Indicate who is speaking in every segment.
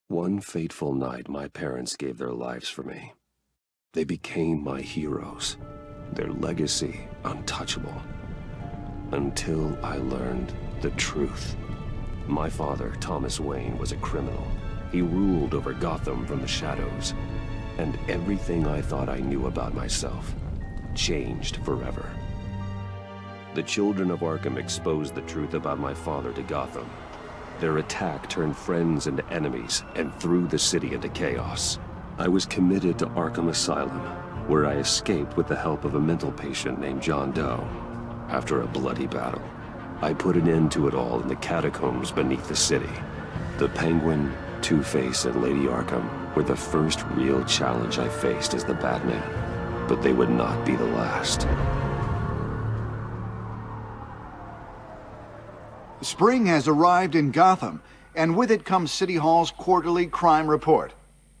Speaker 1: One fateful night, my parents gave their lives for me. They became my heroes, their legacy untouchable. Until I learned the truth. My father, Thomas Wayne, was a criminal. He ruled over Gotham from the shadows. And everything I thought I knew about myself changed forever. The children of Arkham exposed the truth about my father to Gotham. Their attack turned friends into enemies and threw the city into chaos. I was committed to Arkham Asylum, where I escaped with the help of a mental patient named John Doe. After a bloody battle, I put an end to it all in the catacombs beneath the city. The Penguin, Two-Face, and Lady Arkham were the first real challenge I faced as the Batman, but they would not be the last.
Speaker 2: Spring has arrived in Gotham, and with it comes City Hall's quarterly crime report.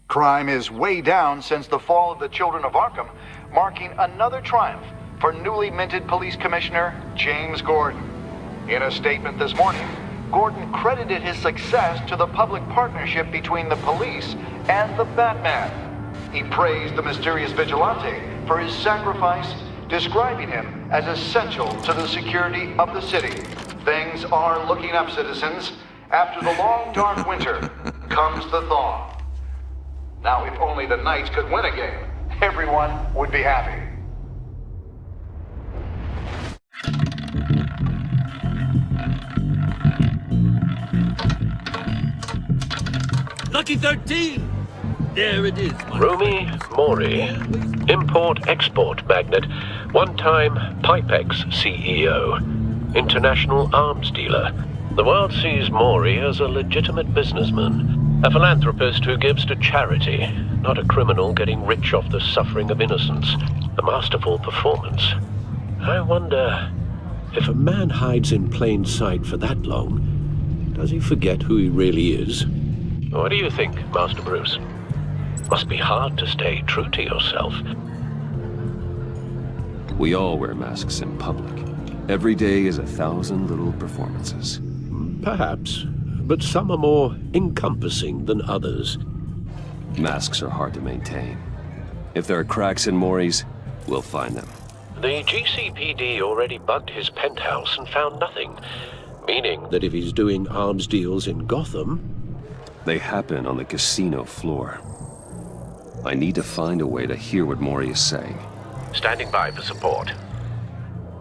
Speaker 2: Crime is way down since the fall of the Children of Arkham, marking another triumph for newly minted Police Commissioner James Gordon. In a statement this morning, Gordon credited his success to the public partnership between the police and the Batman. He praised the mysterious vigilante for his sacrifice, describing him as essential to the security of the city. Things are looking up, citizens. After the long, dark winter comes the thaw. Now, if only the Knights could win a game, everyone would be happy.
Speaker 3: Lucky 13! There it is.
Speaker 4: Rumi Mori, import-export magnate, one-time Pipex CEO, international arms dealer. The world sees Mori as a legitimate businessman, a philanthropist who gives to charity, not a criminal getting rich off the suffering of innocence. A masterful performance. I wonder, if a man hides in plain sight for that long, does he forget who he really is? What do you think, Master Bruce? Must be hard to stay true to yourself.
Speaker 1: We all wear masks in public. Every day is 1,000 little performances.
Speaker 4: Perhaps, but some are more encompassing than others.
Speaker 1: Masks are hard to maintain. If there are cracks in Mori's, we'll find them.
Speaker 4: The GCPD already bugged his penthouse and found nothing, meaning that if he's doing arms deals in Gotham...
Speaker 1: They happen on the casino floor. I need to find a way to hear what Mori is saying.
Speaker 4: Standing by for support.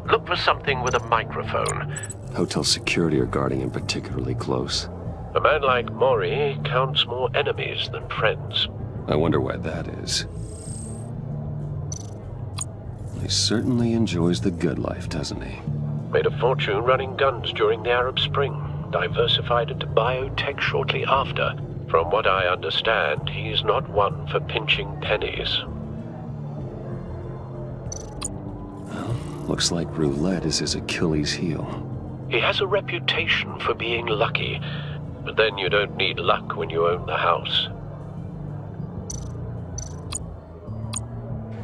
Speaker 4: Look for something with a microphone.
Speaker 1: Hotel security are guarding him particularly close.
Speaker 4: A man like Mori counts more enemies than friends.
Speaker 1: I wonder why that is. He certainly enjoys the good life, doesn't he?
Speaker 4: Made a fortune running guns during the Arab Spring. Diversified into biotech shortly after. From what I understand, he's not one for pinching pennies.
Speaker 1: Well, looks like roulette is his Achilles heel.
Speaker 4: He has a reputation for being lucky, but then you don't need luck when you own the house.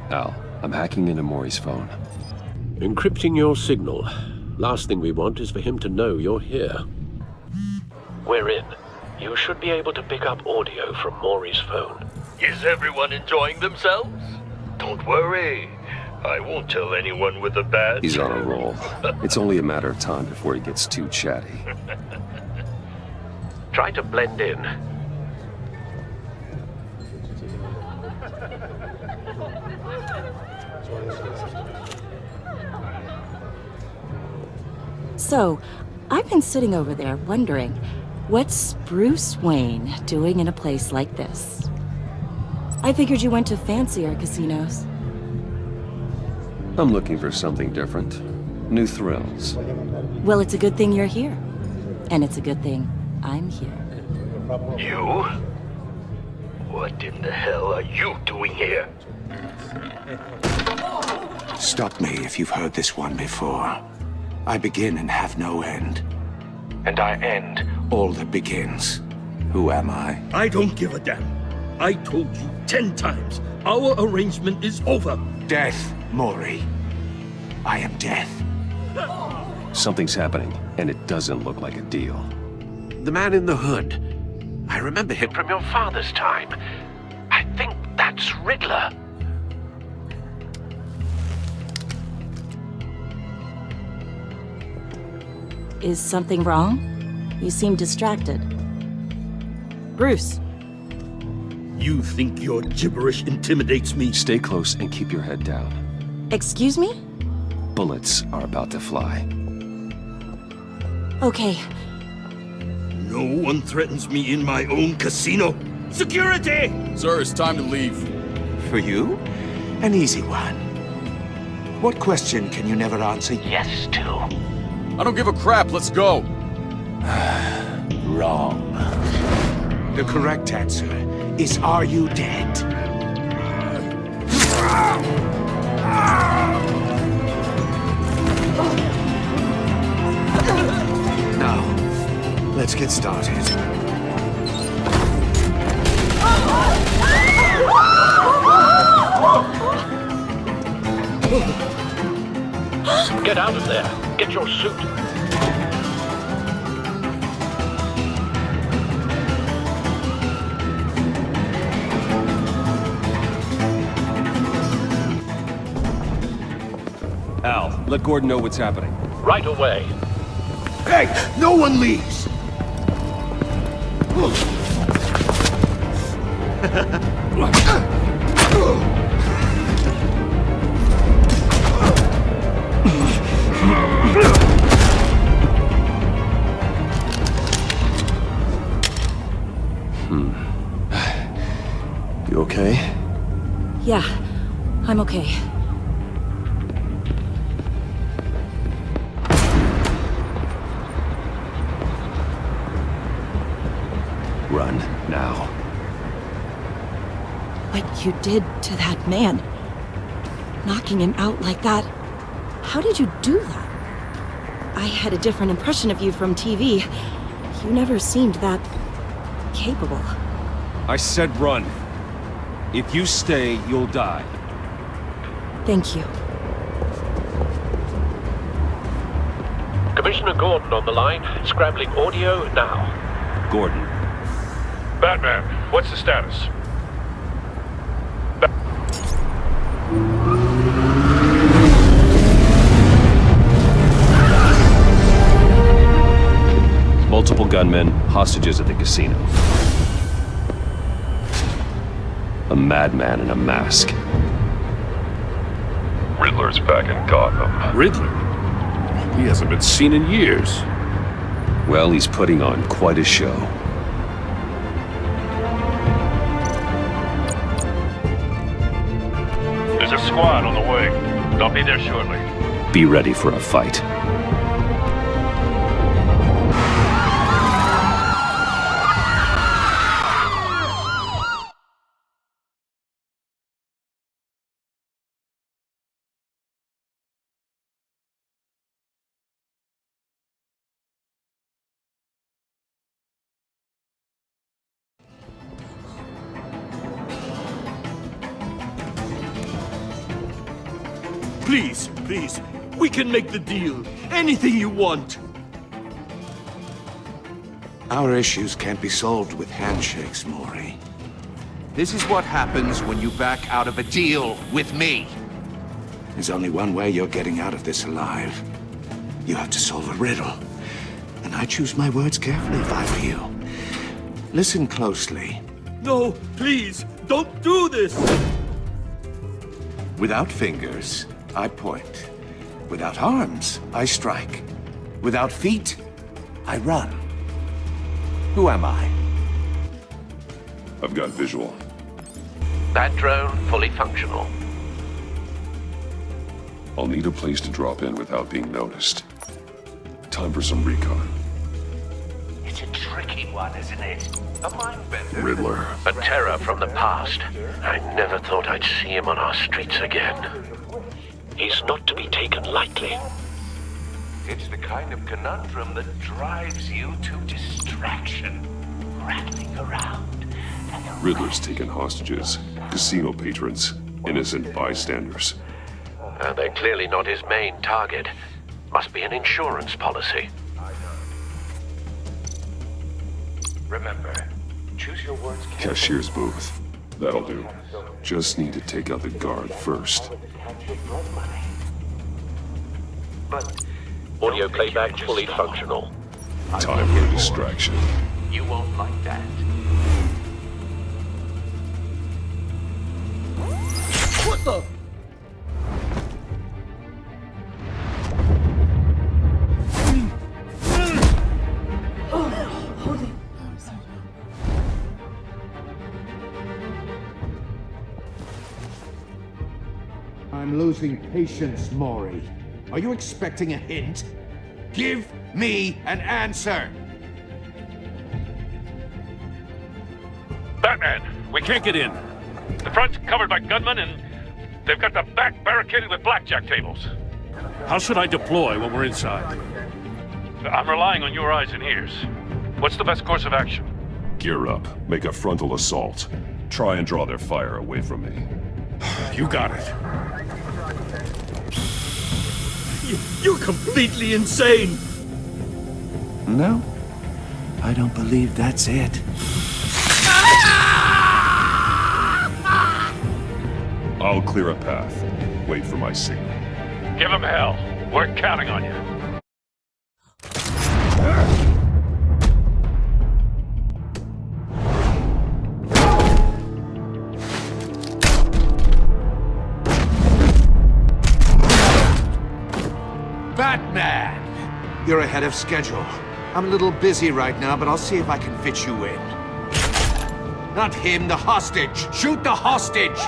Speaker 1: Al, I'm hacking into Mori's phone.
Speaker 4: Encrypting your signal. Last thing we want is for him to know you're here. We're in. You should be able to pick up audio from Mori's phone.
Speaker 3: Is everyone enjoying themselves? Don't worry. I won't tell anyone with a badge.
Speaker 1: He's on a roll. It's only a matter of time before he gets too chatty.
Speaker 4: Try to blend in.
Speaker 5: So, I've been sitting over there wondering, what's Bruce Wayne doing in a place like this? I figured you went to fancier casinos.
Speaker 1: I'm looking for something different. New thrills.
Speaker 5: Well, it's a good thing you're here. And it's a good thing I'm here.
Speaker 3: You? What in the hell are you doing here?
Speaker 2: Stop me if you've heard this one before. I begin and have no end. And I end all that begins. Who am I?
Speaker 3: I don't give a damn. I told you 10 times. Our arrangement is over.
Speaker 2: Death, Mori. I am death.
Speaker 1: Something's happening, and it doesn't look like a deal.
Speaker 4: The man in the hood. I remember him from your father's time. I think that's Riddler.
Speaker 5: Is something wrong? You seem distracted. Bruce.
Speaker 6: You think your gibberish intimidates me?
Speaker 1: Stay close and keep your head down.
Speaker 5: Excuse me?
Speaker 1: Bullets are about to fly.
Speaker 5: Okay.
Speaker 6: No one threatens me in my own casino. Security!
Speaker 7: Sir, it's time to leave.
Speaker 8: For you? An easy one. What question can you never answer yes to?
Speaker 7: I don't give a crap, let's go.
Speaker 8: Wrong. The correct answer is, are you dead? Now, let's get started.
Speaker 4: Get out of there. Get your suit.
Speaker 1: Al, let Gordon know what's happening.
Speaker 4: Right away.
Speaker 8: Hey, no one leaves!
Speaker 1: You okay?
Speaker 5: Yeah, I'm okay.
Speaker 1: Run, now.
Speaker 5: What you did to that man. Knocking him out like that. How did you do that? I had a different impression of you from TV. You never seemed that capable.
Speaker 1: I said run. If you stay, you'll die.
Speaker 5: Thank you.
Speaker 4: Commissioner Gordon on the line. Scrambling audio now.
Speaker 1: Gordon.
Speaker 3: Batman, what's the status?
Speaker 1: Multiple gunmen, hostages at the casino. A madman in a mask.
Speaker 3: Riddler's back in Gotham.
Speaker 7: Riddler? He hasn't been seen in years.
Speaker 1: Well, he's putting on quite a show.
Speaker 3: There's a squad on the way. They'll be there shortly.
Speaker 1: Be ready for a fight.
Speaker 6: Please, please, we can make the deal. Anything you want.
Speaker 8: Our issues can't be solved with handshakes, Maury. This is what happens when you back out of a deal with me. There's only one way you're getting out of this alive. You have to solve a riddle. And I choose my words carefully if I were you. Listen closely.
Speaker 6: No, please, don't do this.
Speaker 8: Without fingers, I point. Without arms, I strike. Without feet, I run. Who am I?
Speaker 7: I've got visual.
Speaker 4: That drone fully functional.
Speaker 7: I'll need a place to drop in without being noticed. Time for some recon.
Speaker 4: It's a tricky one, isn't it? A mindbender.
Speaker 7: Riddler.
Speaker 4: A terror from the past. I never thought I'd see him on our streets again. He's not to be taken lightly.
Speaker 9: It's the kind of conundrum that drives you to distraction. Rattling around.
Speaker 7: Riddler's taken hostages, casino patrons, innocent bystanders.
Speaker 4: They're clearly not his main target. Must be an insurance policy.
Speaker 9: Remember, Choose your words carefully.
Speaker 7: Cashier's booth. That'll do. Just need to take out the guard first.
Speaker 9: But
Speaker 4: Audio playback fully functional.
Speaker 7: Time for a distraction.
Speaker 9: you won't like that.
Speaker 6: What the?
Speaker 8: I'm losing patience, Maury. Are you expecting a hint? Give me an answer!
Speaker 10: Batman, we can't get in. The front's covered by gunmen, and they've got the back barricaded with blackjack tables. How should I deploy when we're inside? I'm relying on your eyes and ears. What's the best course of action?
Speaker 7: Gear up. Make a frontal assault. Try and draw their fire away from me.
Speaker 10: You got it.
Speaker 6: You're completely insane!
Speaker 8: No, I don't believe that's it.
Speaker 7: I'll clear a path. Wait for my signal.
Speaker 10: Give them hell. We're counting on you.
Speaker 8: Batman! You're ahead of schedule. I'm a little busy right now, but I'll see if I can fit you in. Not him, the hostage! Shoot the hostage!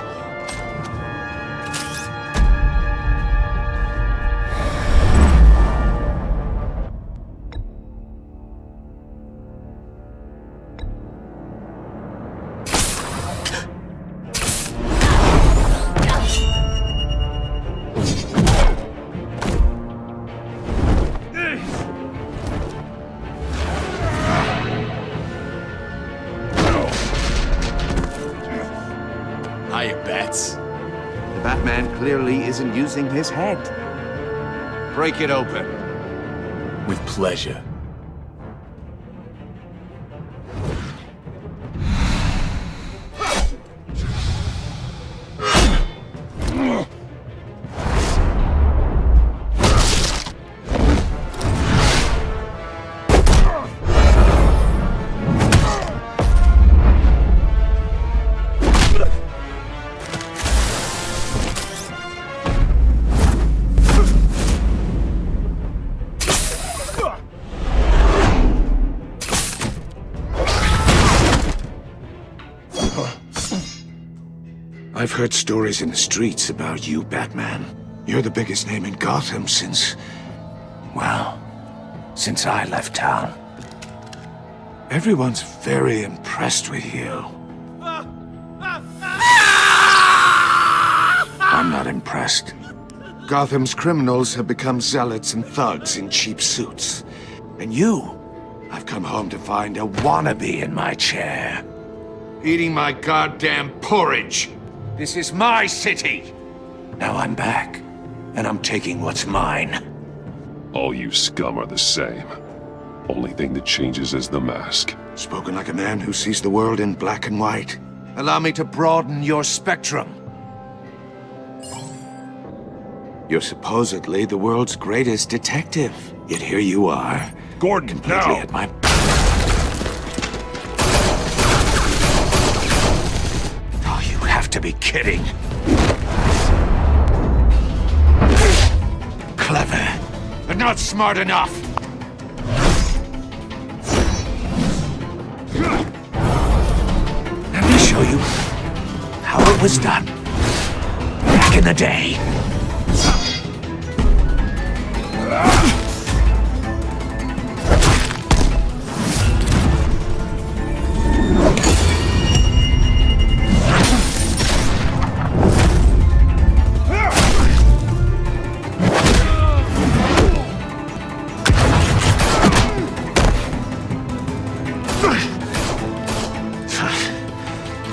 Speaker 11: Hiya, Bats.
Speaker 8: The Batman clearly isn't using his head. Break it open.
Speaker 11: With pleasure.
Speaker 8: I've heard stories in the streets about you, Batman. You're the biggest name in Gotham since I left town. Everyone's very impressed with you. I'm not impressed. Gotham's criminals have become zealots and thugs in cheap suits. And you, I've come home to find a wannabe in my chair. Eating my goddamn porridge. This is my city! Now I'm back, and I'm taking what's mine.
Speaker 7: All you scum are the same. Only thing that changes is the mask.
Speaker 8: Spoken like a man who sees the world in black and white. Allow me to broaden your spectrum. You're supposedly the world's greatest detective. Yet here you are.
Speaker 10: Gordon,
Speaker 8: completely
Speaker 10: now!
Speaker 8: at my... To be kidding. Clever, but not smart enough. Let me show you how it was done back in the day.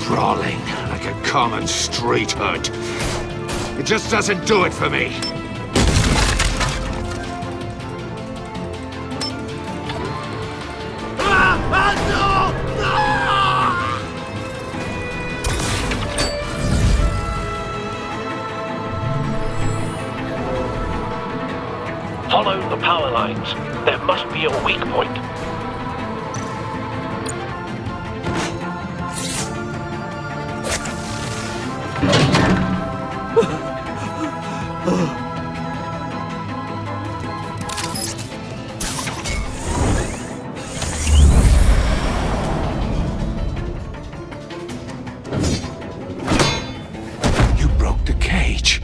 Speaker 8: Brawling like a common street hood. It just doesn't do it for me.
Speaker 4: lines. There must be a weak point.
Speaker 8: You broke the cage.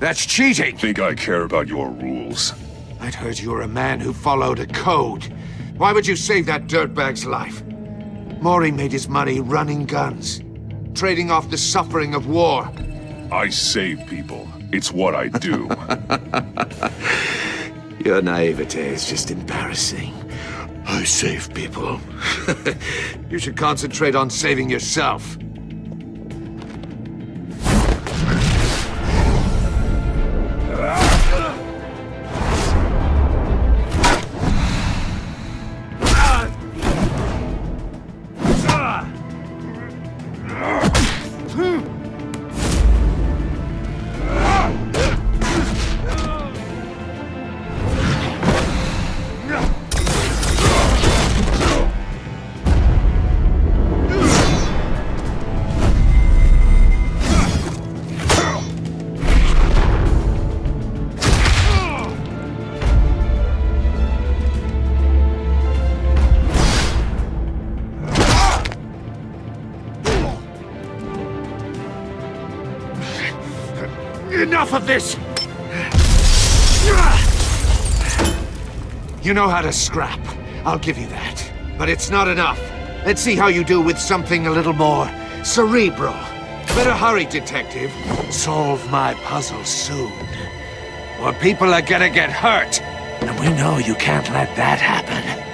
Speaker 8: That's cheating!
Speaker 7: Think I care about your rules?
Speaker 8: I'd heard you were a man who followed a code. Why would you save that dirtbag's life? Maury made his money running guns, trading off the suffering of war.
Speaker 7: I save people. It's what I do.
Speaker 8: Your naivete is just embarrassing. I save people. You should concentrate on saving yourself. Enough of this! You know how to scrap. I'll give you that. But it's not enough. Let's see how you do with something a little more cerebral. Better hurry, detective. Solve my puzzle soon. Or people are gonna get hurt. And we know you can't let that happen.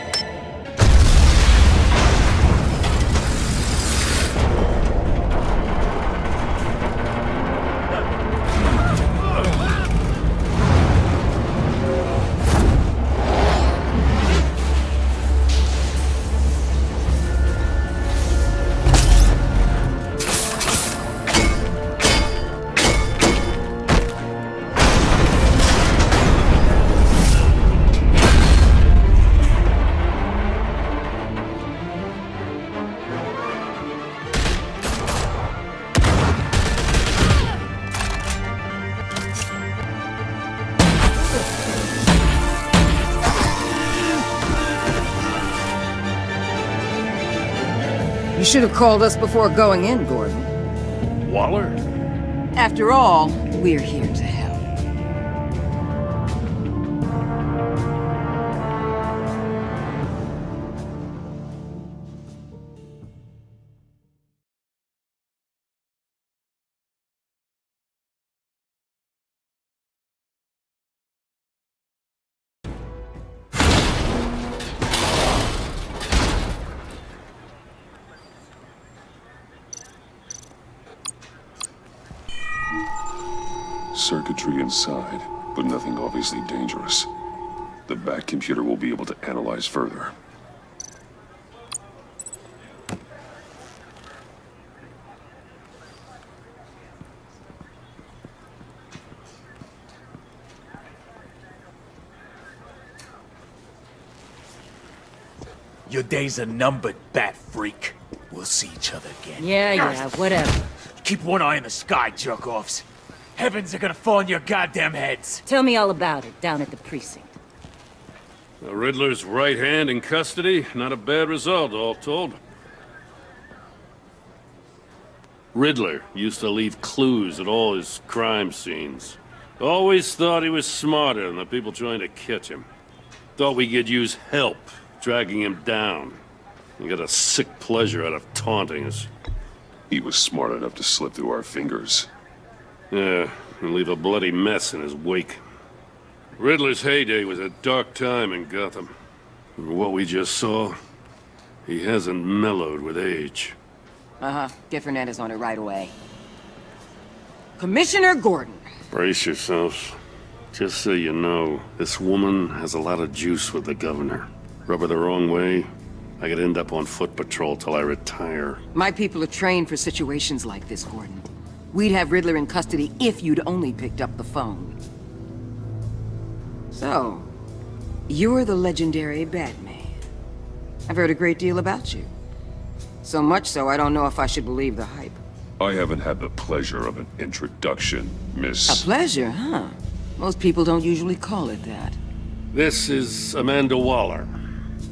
Speaker 12: You should have called us before going in, Gordon.
Speaker 10: Waller?
Speaker 12: After all, we're here to help.
Speaker 7: Circuitry inside, but nothing obviously dangerous. The back computer will be able to analyze further.
Speaker 11: Your days are numbered, bat freak. We'll see each other again.
Speaker 12: Yeah, whatever.
Speaker 11: Keep one eye in the sky, jerk-offs. Heavens are gonna fall on your goddamn heads.
Speaker 12: Tell me all about it down at the precinct.
Speaker 10: The Riddler's right hand in custody. Not a bad result, all told. Riddler used to leave clues at all his crime scenes. Always thought he was smarter than the people trying to catch him. Thought we could use help, dragging him down. He got a sick pleasure out of taunting us.
Speaker 7: He was smart enough to slip through our fingers.
Speaker 10: Yeah, and leave a bloody mess in his wake. Riddler's heyday was a dark time in Gotham. And what we just saw, he hasn't mellowed with age.
Speaker 12: Get Fernandez on it right away. Commissioner Gordon.
Speaker 10: Brace yourselves. Just so you know, this woman has a lot of juice with the governor. Rub her the wrong way, I could end up on foot patrol till I retire.
Speaker 12: My people are trained for situations like this, Gordon. We'd have Riddler in custody if you'd only picked up the phone. So, You're the legendary Batman. I've heard a great deal about you. So much so, I don't know if I should believe the hype.
Speaker 7: I haven't had the pleasure of an introduction, Miss...
Speaker 12: A pleasure, huh? Most people don't usually call it that.
Speaker 10: This is Amanda Waller,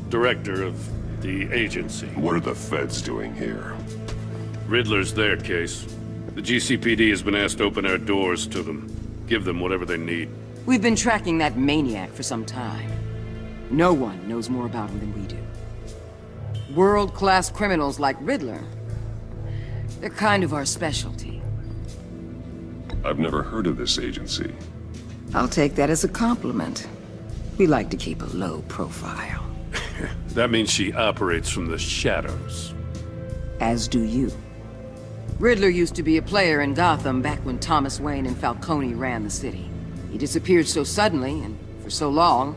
Speaker 10: director of the agency.
Speaker 7: What are the feds doing here?
Speaker 10: Riddler's their case. The GCPD has been asked to open our doors to them. Give them whatever they need.
Speaker 12: We've been tracking that maniac for some time. No one knows more about him than we do. World-class criminals like Riddler. They're kind of our specialty.
Speaker 7: I've never heard of this agency.
Speaker 12: I'll take that as a compliment. We like to keep a low profile.
Speaker 10: That means she operates from the shadows.
Speaker 12: As do you. Riddler used to be a player in Gotham back when Thomas Wayne and Falcone ran the city. He disappeared so suddenly, and for so long,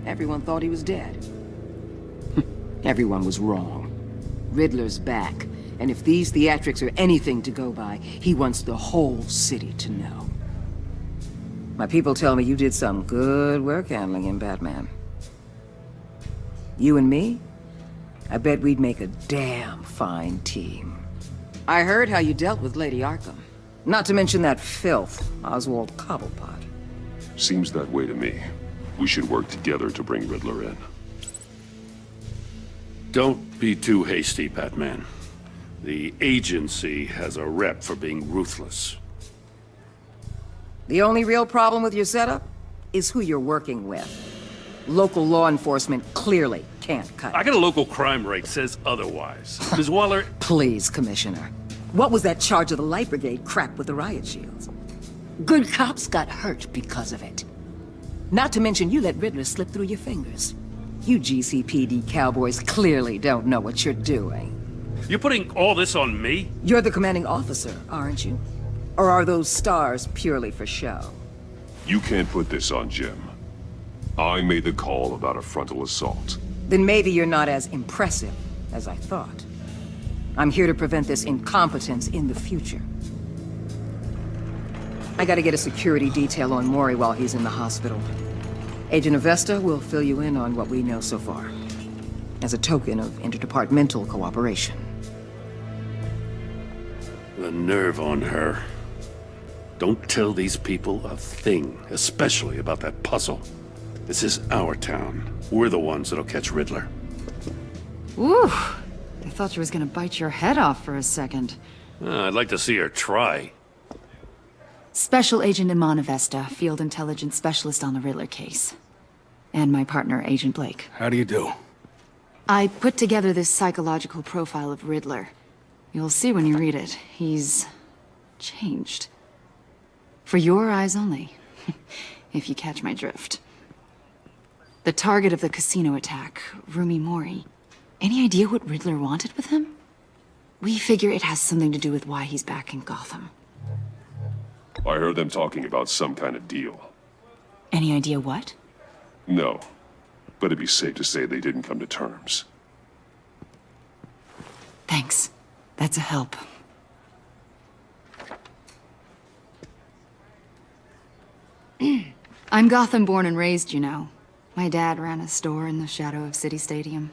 Speaker 12: everyone thought he was dead. Everyone was wrong. Riddler's back, and if these theatrics are anything to go by, he wants the whole city to know. My people tell me you did some good work handling him, Batman. You and me? I bet we'd make a damn fine team. I heard how you dealt with Lady Arkham. Not to mention that filth, Oswald Cobblepot.
Speaker 7: Seems that way to me. We should work together to bring Riddler in.
Speaker 10: Don't be too hasty, Batman. The agency has a rep for being ruthless.
Speaker 12: The only real problem with your setup is who you're working with. Local law enforcement clearly can't cut it.
Speaker 10: I got a local crime rate says otherwise. Ms. Waller...
Speaker 12: Please, Commissioner. What was that charge of the Light Brigade crap with the riot shields? Good cops got hurt because of it. Not to mention you let Riddler slip through your fingers. You GCPD cowboys clearly don't know what you're doing.
Speaker 10: You're putting all this on me?
Speaker 12: You're the commanding officer, aren't you? Or are those stars purely for show?
Speaker 7: You can't put this on Jim. I made the call about a frontal assault.
Speaker 12: Then maybe you're not as impressive as I thought. I'm here to prevent this incompetence in the future. I gotta get a security detail on Mori while he's in the hospital. Agent Avesta will fill you in on what we know so far, as a token of interdepartmental cooperation.
Speaker 10: The nerve on her. Don't tell these people a thing, especially about that puzzle. This is our town. We're the ones that'll catch Riddler.
Speaker 13: Ooh, I thought you was gonna bite your head off for a second.
Speaker 10: I'd like to see her try.
Speaker 13: Special Agent Iman Avesta, Field Intelligence Specialist on the Riddler case. And my partner, Agent Blake.
Speaker 11: How do you do?
Speaker 13: I put together this psychological profile of Riddler. You'll see when you read it. He's... changed. For your eyes only, if you catch my drift. The target of the casino attack, Rumi Mori. Any idea what Riddler wanted with him? We figure it has something to do with why he's back in Gotham.
Speaker 7: I heard them talking about some kind of deal.
Speaker 13: Any idea what?
Speaker 7: No, but it'd be safe to say they didn't come to terms.
Speaker 13: Thanks. That's a help. I'm Gotham born and raised, you know. My dad ran a store in the shadow of City Stadium.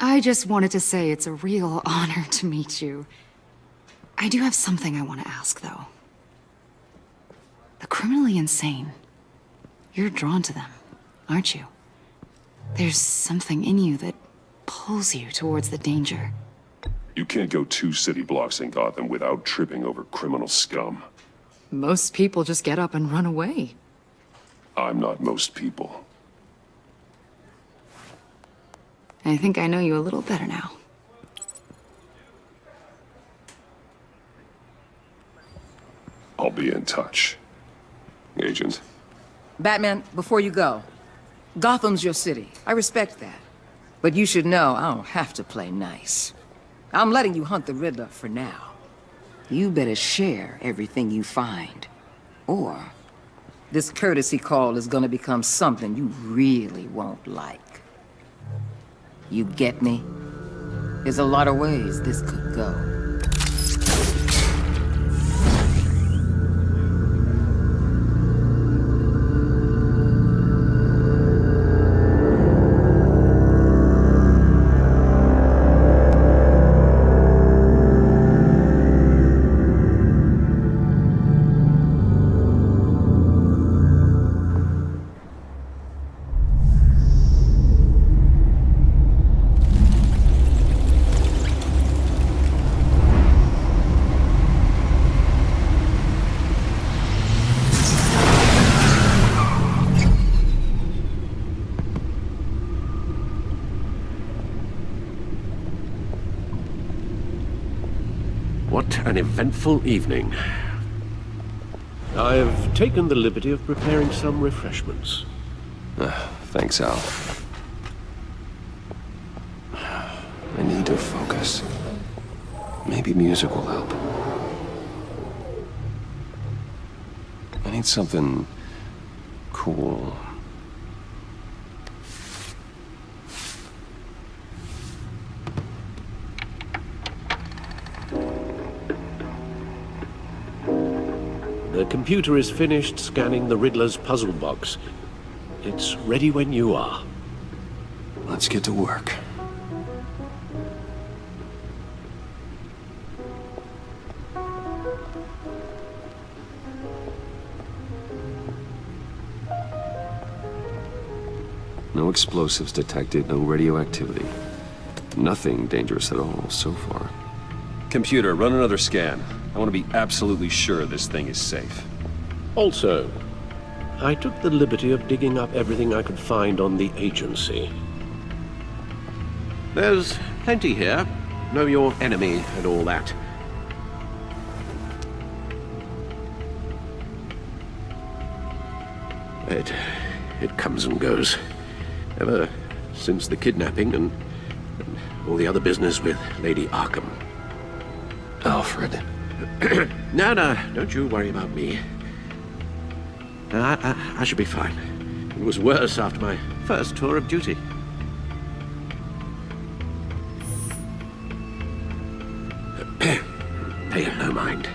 Speaker 13: I just wanted to say it's a real honor to meet you. I do have something I want to ask, though. The criminally insane. You're drawn to them, aren't you? There's something in you that pulls you towards the danger.
Speaker 7: You can't go 2 city blocks in Gotham without tripping over criminal scum.
Speaker 13: Most people just get up and run away.
Speaker 7: I'm not most people.
Speaker 13: I think I know you a little better now.
Speaker 7: I'll be in touch. Agent.
Speaker 12: Batman, before you go, Gotham's your city. I respect that. But you should know I don't have to play nice. I'm letting you hunt the Riddler for now. You better share everything you find. Or this courtesy call is gonna become something you really won't like. You get me? There's a lot of ways this could go.
Speaker 4: What an eventful evening. I've taken the liberty of preparing some refreshments.
Speaker 1: Thanks, Al. I need to focus. Maybe music will help. I need something cool.
Speaker 4: The computer is finished scanning the Riddler's puzzle box. It's ready when you are.
Speaker 1: Let's get to work. No explosives detected, no radioactivity. Nothing dangerous at all so far. Computer, run another scan. I want to be absolutely sure this thing is safe.
Speaker 4: Also, I took the liberty of digging up everything I could find on the agency. There's plenty here. Know your enemy and all that. It comes and goes. Ever since the kidnapping and all the other business with Lady Arkham.
Speaker 1: Alfred.
Speaker 4: No, don't you worry about me. I should be fine. It was worse after my first tour of duty. Pay it no mind.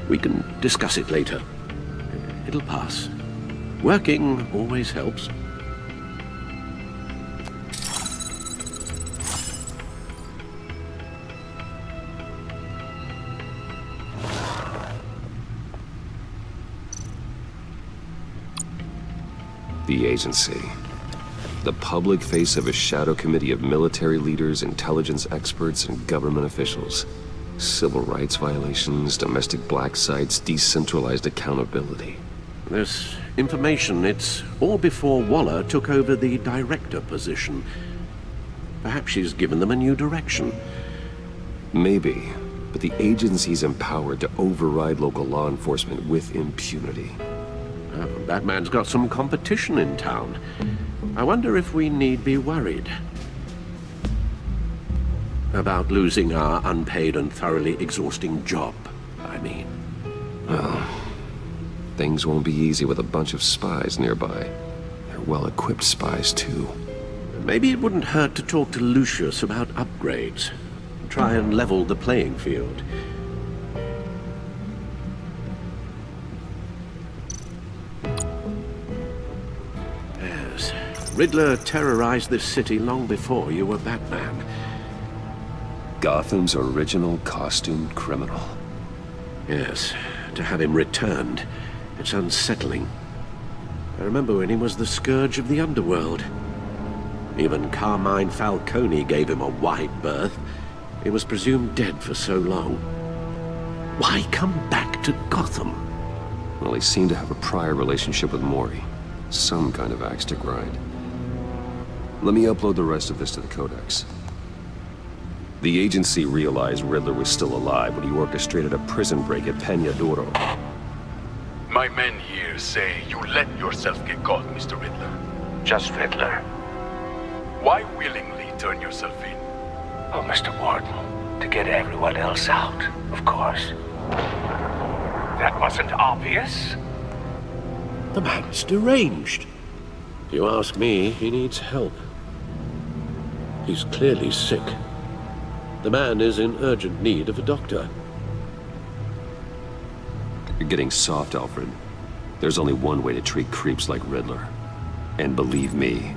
Speaker 4: We can discuss it later. It'll pass. Working always helps.
Speaker 1: The agency. The public face of a shadow committee of military leaders, intelligence experts, and government officials. Civil rights violations, domestic black sites, decentralized accountability.
Speaker 4: This information, it's all before Waller took over the director position. Perhaps she's given them a new direction.
Speaker 1: Maybe, but the agency's empowered to override local law enforcement with impunity.
Speaker 4: Batman's got some competition in town. I wonder if we need be worried about losing our unpaid and thoroughly exhausting job, I mean.
Speaker 1: Well, things won't be easy with a bunch of spies nearby. They're well-equipped spies, too.
Speaker 4: Maybe it wouldn't hurt to talk to Lucius about upgrades. Try and level the playing field. Yes, Riddler terrorized this city long before you were Batman.
Speaker 1: Gotham's original costumed criminal.
Speaker 4: Yes, to have him returned, it's unsettling. I remember when he was the scourge of the underworld. Even Carmine Falcone gave him a wide berth. He was presumed dead for so long. Why come back to Gotham?
Speaker 1: Well, he seemed to have a prior relationship with Mori. Some kind of axe to grind. Let me upload the rest of this to the Codex. The agency realized Riddler was still alive when he orchestrated a prison break at Peña Duro.
Speaker 14: My men here say you let yourself get caught, Mr. Riddler.
Speaker 9: Just Riddler.
Speaker 14: Why willingly turn yourself in?
Speaker 9: Oh, Mr. Warden, to get everyone else out, of course. That wasn't obvious.
Speaker 4: The man's deranged. If you ask me, he needs help. He's clearly sick. The man is in urgent need of a doctor.
Speaker 1: You're getting soft, Alfred. There's only one way to treat creeps like Riddler. And believe me,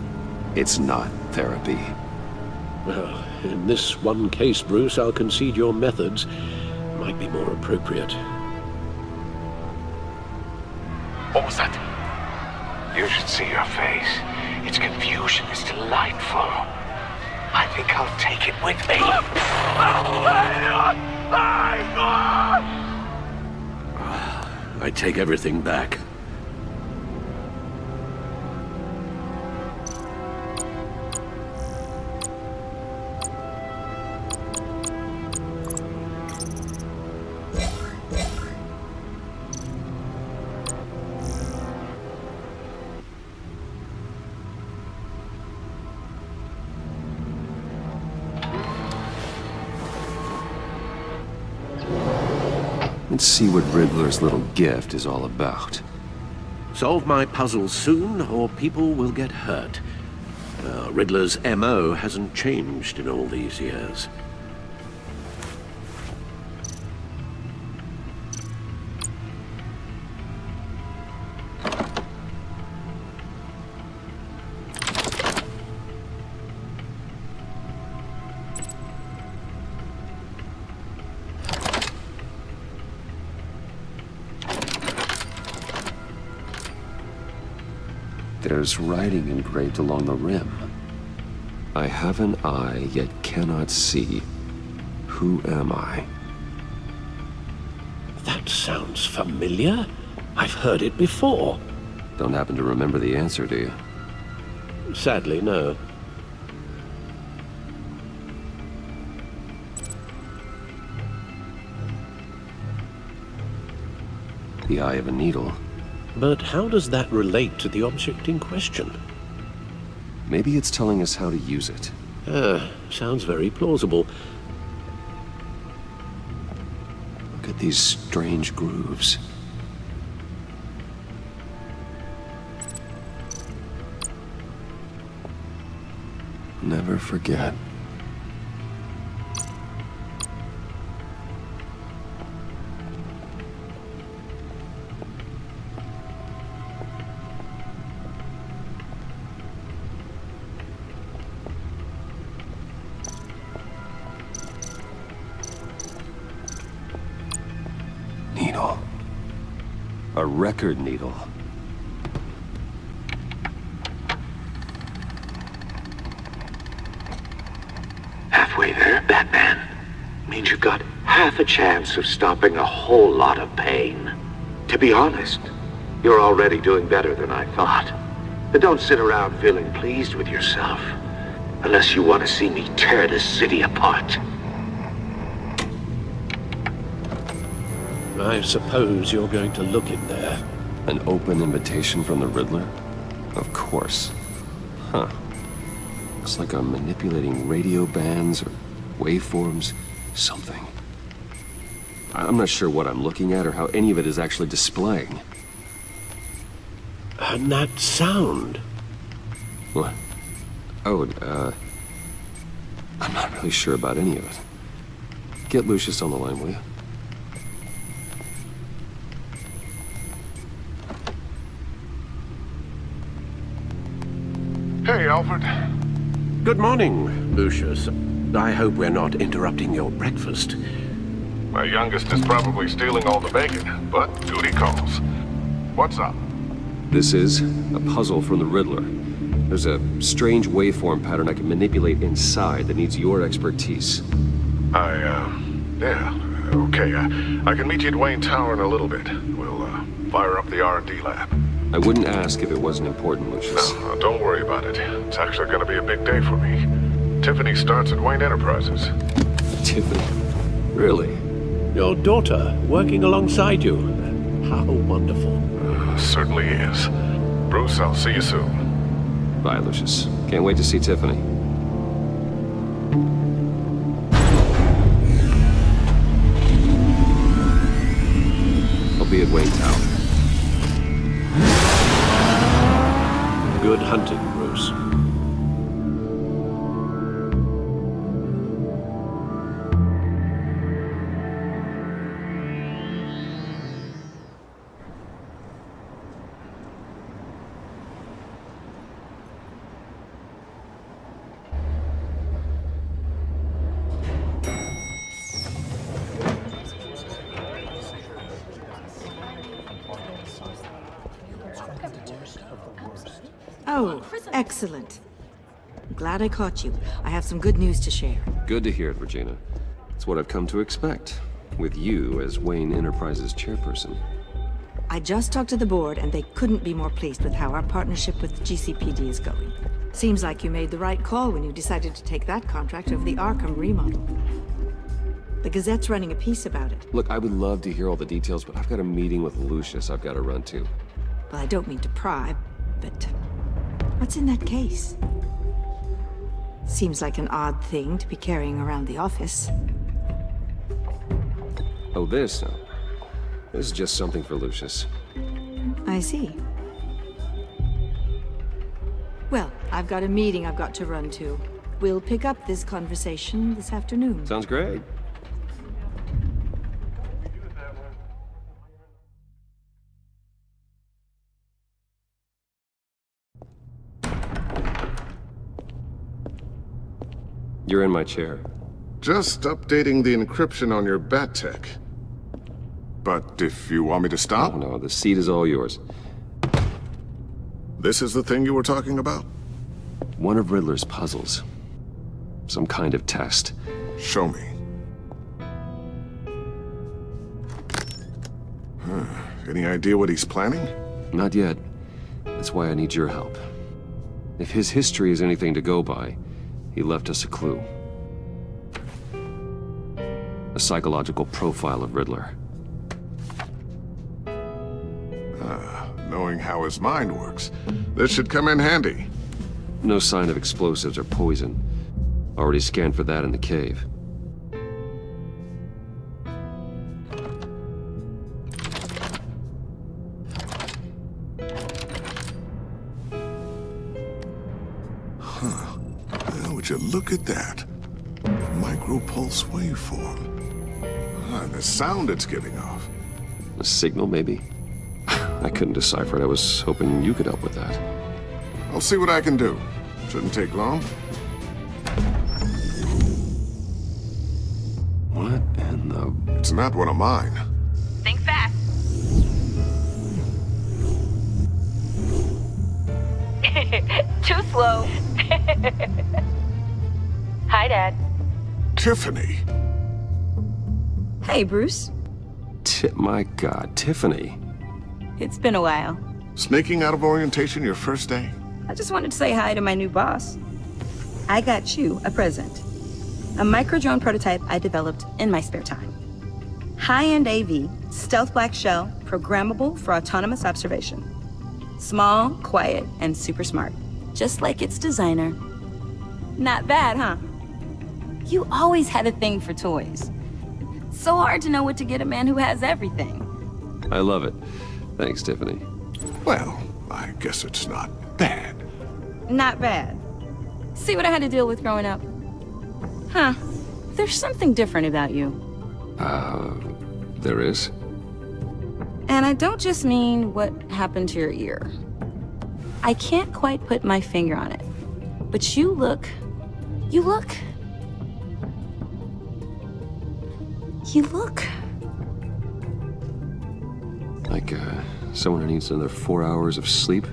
Speaker 1: it's not therapy.
Speaker 4: Well, in this one case, Bruce, I'll concede your methods might be more appropriate.
Speaker 14: What was that?
Speaker 9: You should see your face. Its confusion is delightful. I think I'll take it with me.
Speaker 4: I take everything back.
Speaker 1: Let's see what Riddler's little gift is all about.
Speaker 4: Solve my puzzle soon, or people will get hurt. Riddler's MO hasn't changed in all these years.
Speaker 1: There's writing engraved along the rim. I have an eye, yet cannot see. Who am I?
Speaker 4: That sounds familiar. I've heard it before.
Speaker 1: Don't happen to remember the answer, do you?
Speaker 4: Sadly, no.
Speaker 1: The eye of a needle.
Speaker 4: But how does that relate to the object in question?
Speaker 1: Maybe it's telling us how to use it.
Speaker 4: Sounds very plausible.
Speaker 1: Look at these strange grooves. Never forget. Needle. A record needle.
Speaker 8: Halfway there, Batman. Means you've got half a chance of stopping a whole lot of pain. To be honest, you're already doing better than I thought. But don't sit around feeling pleased with yourself. Unless you want to see me tear this city apart.
Speaker 4: I suppose you're going to look in there.
Speaker 1: An open invitation from the Riddler? Of course. Huh. Looks like I'm manipulating radio bands or waveforms. Something. I'm not sure what I'm looking at or how any of it is actually displaying.
Speaker 4: And that sound.
Speaker 1: What? Oh, I'm not really sure about any of it. Get Lucius on the line, will you?
Speaker 15: Hey, Alfred.
Speaker 4: Good morning, Lucius. I hope we're not interrupting your breakfast.
Speaker 15: My youngest is probably stealing all the bacon, but duty calls. What's up?
Speaker 1: This is a puzzle from the Riddler. There's a strange waveform pattern I can manipulate inside that needs your expertise.
Speaker 15: Yeah, okay. I can meet you at Wayne Tower in a little bit. We'll, fire up the R&D lab.
Speaker 1: I wouldn't ask if it wasn't important, Lucius.
Speaker 15: No, don't worry about it. It's actually gonna be a big day for me. Tiffany starts at Wayne Enterprises.
Speaker 1: Tiffany? Really?
Speaker 4: Your daughter, working alongside you. How wonderful.
Speaker 15: Certainly is. Bruce, I'll see you soon.
Speaker 1: Bye, Lucius. Can't wait to see Tiffany. I'll be at Wayne Tower.
Speaker 4: Good hunting, Bruce.
Speaker 16: Oh, excellent. Glad I caught you. I have some good news to share.
Speaker 1: Good to hear it, Regina. It's what I've come to expect, with you as Wayne Enterprises chairperson.
Speaker 16: I just talked to the board, and they couldn't be more pleased with how our partnership with GCPD is going. Seems like you made the right call when you decided to take that contract over the Arkham remodel. The Gazette's running a piece about it.
Speaker 1: Look, I would love to hear all the details, but I've got a meeting with Lucius I've got to run to.
Speaker 16: Well, I don't mean to pry, but what's in that case? Seems like an odd thing to be carrying around the office.
Speaker 1: Oh, this? This is just something for Lucius.
Speaker 16: I see. Well, I've got a meeting I've got to run to. We'll pick up this conversation this afternoon.
Speaker 1: Sounds great. You're in my chair.
Speaker 15: Just updating the encryption on your bat tech. But if you want me to stop?
Speaker 1: Oh, no, the seat is all yours.
Speaker 15: This is the thing you were talking about?
Speaker 1: One of Riddler's puzzles. Some kind of test.
Speaker 15: Show me. Any idea what he's planning?
Speaker 1: Not yet. That's why I need your help. If his history is anything to go by, he left us a clue. A psychological profile of Riddler.
Speaker 15: Knowing how his mind works, this should come in handy.
Speaker 1: No sign of explosives or poison. Already scanned for that in the cave.
Speaker 15: Would you look at that? Micro-pulse waveform. The sound it's giving off.
Speaker 1: A signal, maybe? I couldn't decipher it. I was hoping you could help with that.
Speaker 15: I'll see what I can do. Shouldn't take long.
Speaker 1: What in the...
Speaker 15: It's not one of mine.
Speaker 17: Think fast. Too slow. Hi, Dad.
Speaker 15: Tiffany.
Speaker 5: Hey, Bruce.
Speaker 1: My God, Tiffany.
Speaker 5: It's been a while.
Speaker 15: Sneaking out of orientation your first day?
Speaker 5: I just wanted to say hi to my new boss. I got you a present. A micro-drone prototype I developed in my spare time. High-end AV, stealth black shell, programmable for autonomous observation. Small, quiet, and super smart. Just like its designer. Not bad, huh? You always had a thing for toys. So hard to know what to get a man who has everything.
Speaker 1: I love it. Thanks, Tiffany.
Speaker 15: Well, I guess it's not bad.
Speaker 5: Not bad. See what I had to deal with growing up? Huh. There's something different about you.
Speaker 1: There is?
Speaker 5: And I don't just mean what happened to your ear. I can't quite put my finger on it. But you look...
Speaker 1: Like, someone who needs another 4 hours of sleep?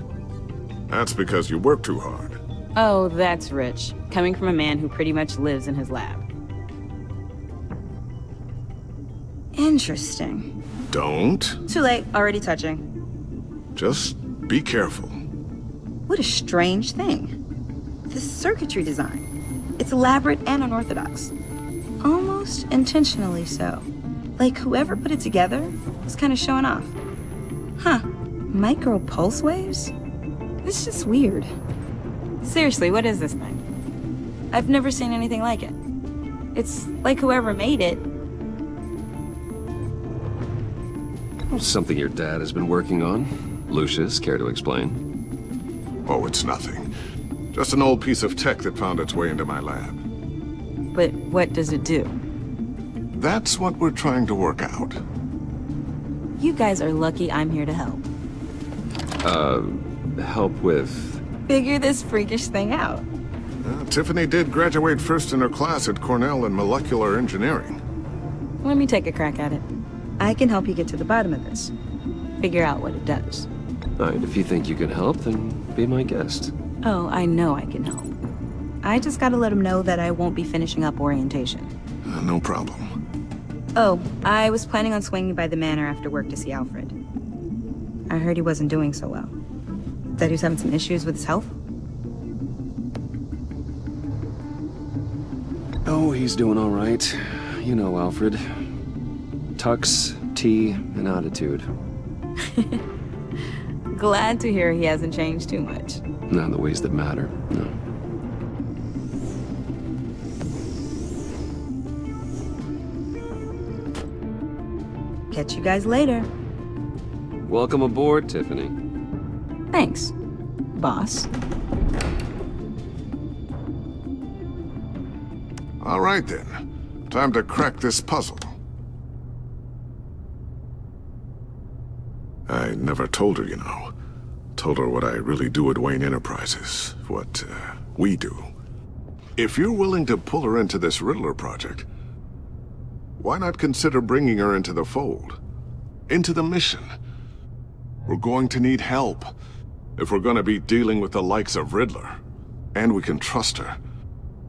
Speaker 15: That's because you work too hard.
Speaker 5: Oh, that's rich. Coming from a man who pretty much lives in his lab. Interesting.
Speaker 15: Don't.
Speaker 5: Too late. Already touching.
Speaker 15: Just be careful.
Speaker 5: What a strange thing. The circuitry design. It's elaborate and unorthodox. Almost intentionally so. Like whoever put it together was kind of showing off. Huh. Micro pulse waves? It's just weird. Seriously, what is this thing? I've never seen anything like it. It's like whoever made it.
Speaker 1: Something your dad has been working on. Lucius, care to explain?
Speaker 15: Oh, it's nothing. Just an old piece of tech that found its way into my lab.
Speaker 5: But what does it do?
Speaker 15: That's what we're trying to work out.
Speaker 5: You guys are lucky I'm here to help.
Speaker 1: Help with...
Speaker 5: Figure this freakish thing out.
Speaker 15: Tiffany did graduate first in her class at Cornell in molecular engineering.
Speaker 5: Let me take a crack at it. I can help you get to the bottom of this. Figure out what it does.
Speaker 1: All right, if you think you can help, then be my guest.
Speaker 5: Oh, I know I can help. I just gotta let him know that I won't be finishing up orientation.
Speaker 15: No problem.
Speaker 5: Oh, I was planning on swinging by the manor after work to see Alfred. I heard he wasn't doing so well. That he was having some issues with his health?
Speaker 1: Oh, he's doing all right. You know Alfred. Tux, tea, and attitude.
Speaker 5: Glad to hear he hasn't changed too much.
Speaker 1: Not in the ways that matter, no.
Speaker 16: Catch you guys later.
Speaker 18: Welcome aboard, Tiffany.
Speaker 16: Thanks, boss.
Speaker 15: All right then. Time to crack this puzzle. I never told her, you know. Told her what I really do at Wayne Enterprises. What, we do. If you're willing to pull her into this Riddler project, why not consider bringing her into the fold? Into the mission? We're going to need help if we're going to be dealing with the likes of Riddler. And we can trust her.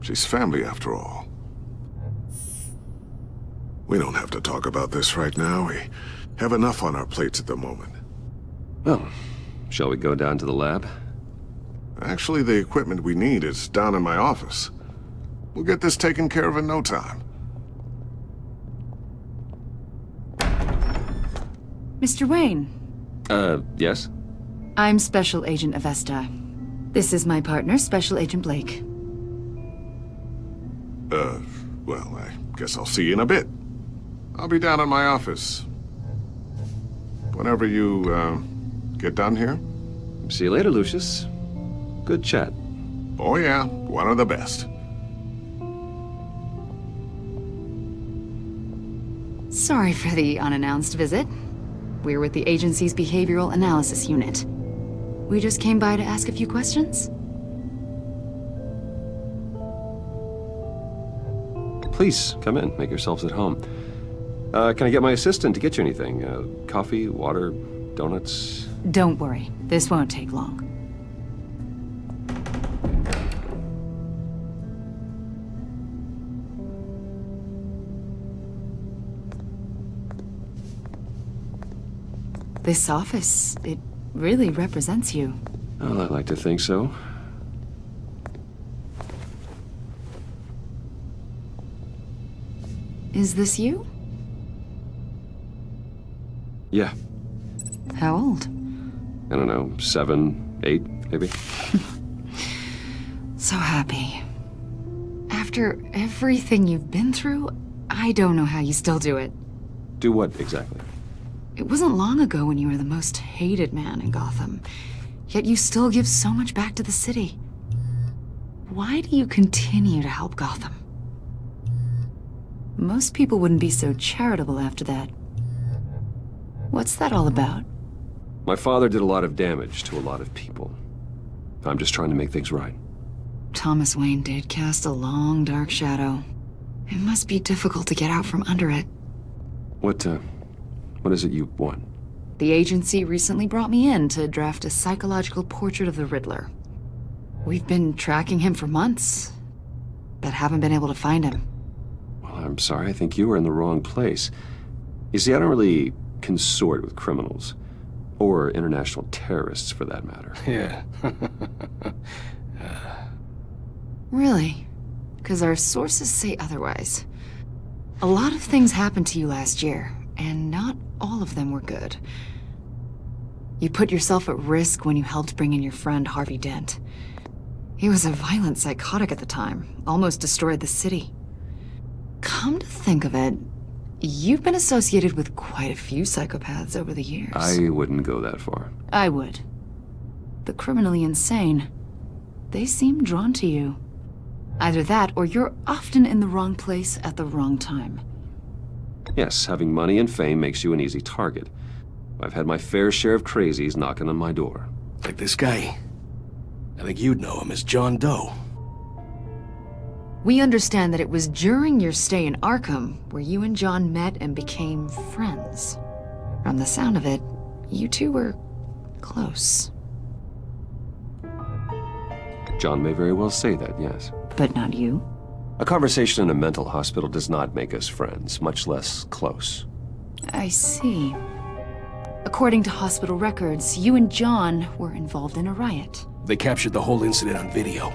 Speaker 15: She's family after all. We don't have to talk about this right now. We have enough on our plates at the moment.
Speaker 18: Well, shall we go down to the lab?
Speaker 15: Actually, the equipment we need is down in my office. We'll get this taken care of in no time.
Speaker 13: Mr. Wayne.
Speaker 18: Yes?
Speaker 13: I'm Special Agent Avesta. This is my partner, Special Agent Blake.
Speaker 15: Well, I guess I'll see you in a bit. I'll be down in my office. Whenever you, get done here.
Speaker 18: See you later, Lucius. Good chat.
Speaker 15: Oh yeah, one of the best.
Speaker 13: Sorry for the unannounced visit. We're with the agency's Behavioral Analysis Unit. We just came by to ask a few questions.
Speaker 18: Please, come in. Make yourselves at home. Can I get my assistant to get you anything? Coffee, water, donuts?
Speaker 13: Don't worry. This won't take long. This office, it really represents you.
Speaker 18: Well, I like to think so.
Speaker 13: Is this you?
Speaker 18: Yeah.
Speaker 13: How old?
Speaker 18: I don't know, 7, 8, maybe?
Speaker 13: So happy. After everything you've been through, I don't know how you still do it.
Speaker 18: Do what, exactly?
Speaker 13: It wasn't long ago when you were the most hated man in Gotham, yet you still give so much back to the city. Why do you continue to help Gotham? Most people wouldn't be so charitable after that. What's that all about?
Speaker 18: My father did a lot of damage to a lot of people. I'm just trying to make things right.
Speaker 13: Thomas Wayne did cast a long, dark shadow. It must be difficult to get out from under it.
Speaker 18: What is it you want?
Speaker 13: The agency recently brought me in to draft a psychological portrait of the Riddler. We've been tracking him for months, but haven't been able to find him.
Speaker 18: Well, I'm sorry, I think you were in the wrong place. You see, I don't really consort with criminals. Or international terrorists, for that matter.
Speaker 1: Yeah.
Speaker 13: Really? Because our sources say otherwise. A lot of things happened to you last year, and not all of them were good. You put yourself at risk when you helped bring in your friend Harvey Dent. He was a violent psychotic at the time, almost destroyed the city. Come to think of it, you've been associated with quite a few psychopaths over the years.
Speaker 18: I wouldn't go that far.
Speaker 13: I would. The criminally insane, they seem drawn to you. Either that, or you're often in the wrong place at the wrong time.
Speaker 18: Yes, having money and fame makes you an easy target. I've had my fair share of crazies knocking on my door.
Speaker 1: Like this guy. I think you'd know him as John Doe.
Speaker 13: We understand that it was during your stay in Arkham where you and John met and became friends. From the sound of it, you two were close.
Speaker 18: John may very well say that, yes.
Speaker 13: But not you?
Speaker 18: A conversation in a mental hospital does not make us friends, much less close.
Speaker 13: I see. According to hospital records, you and John were involved in a riot.
Speaker 1: They captured the whole incident on video.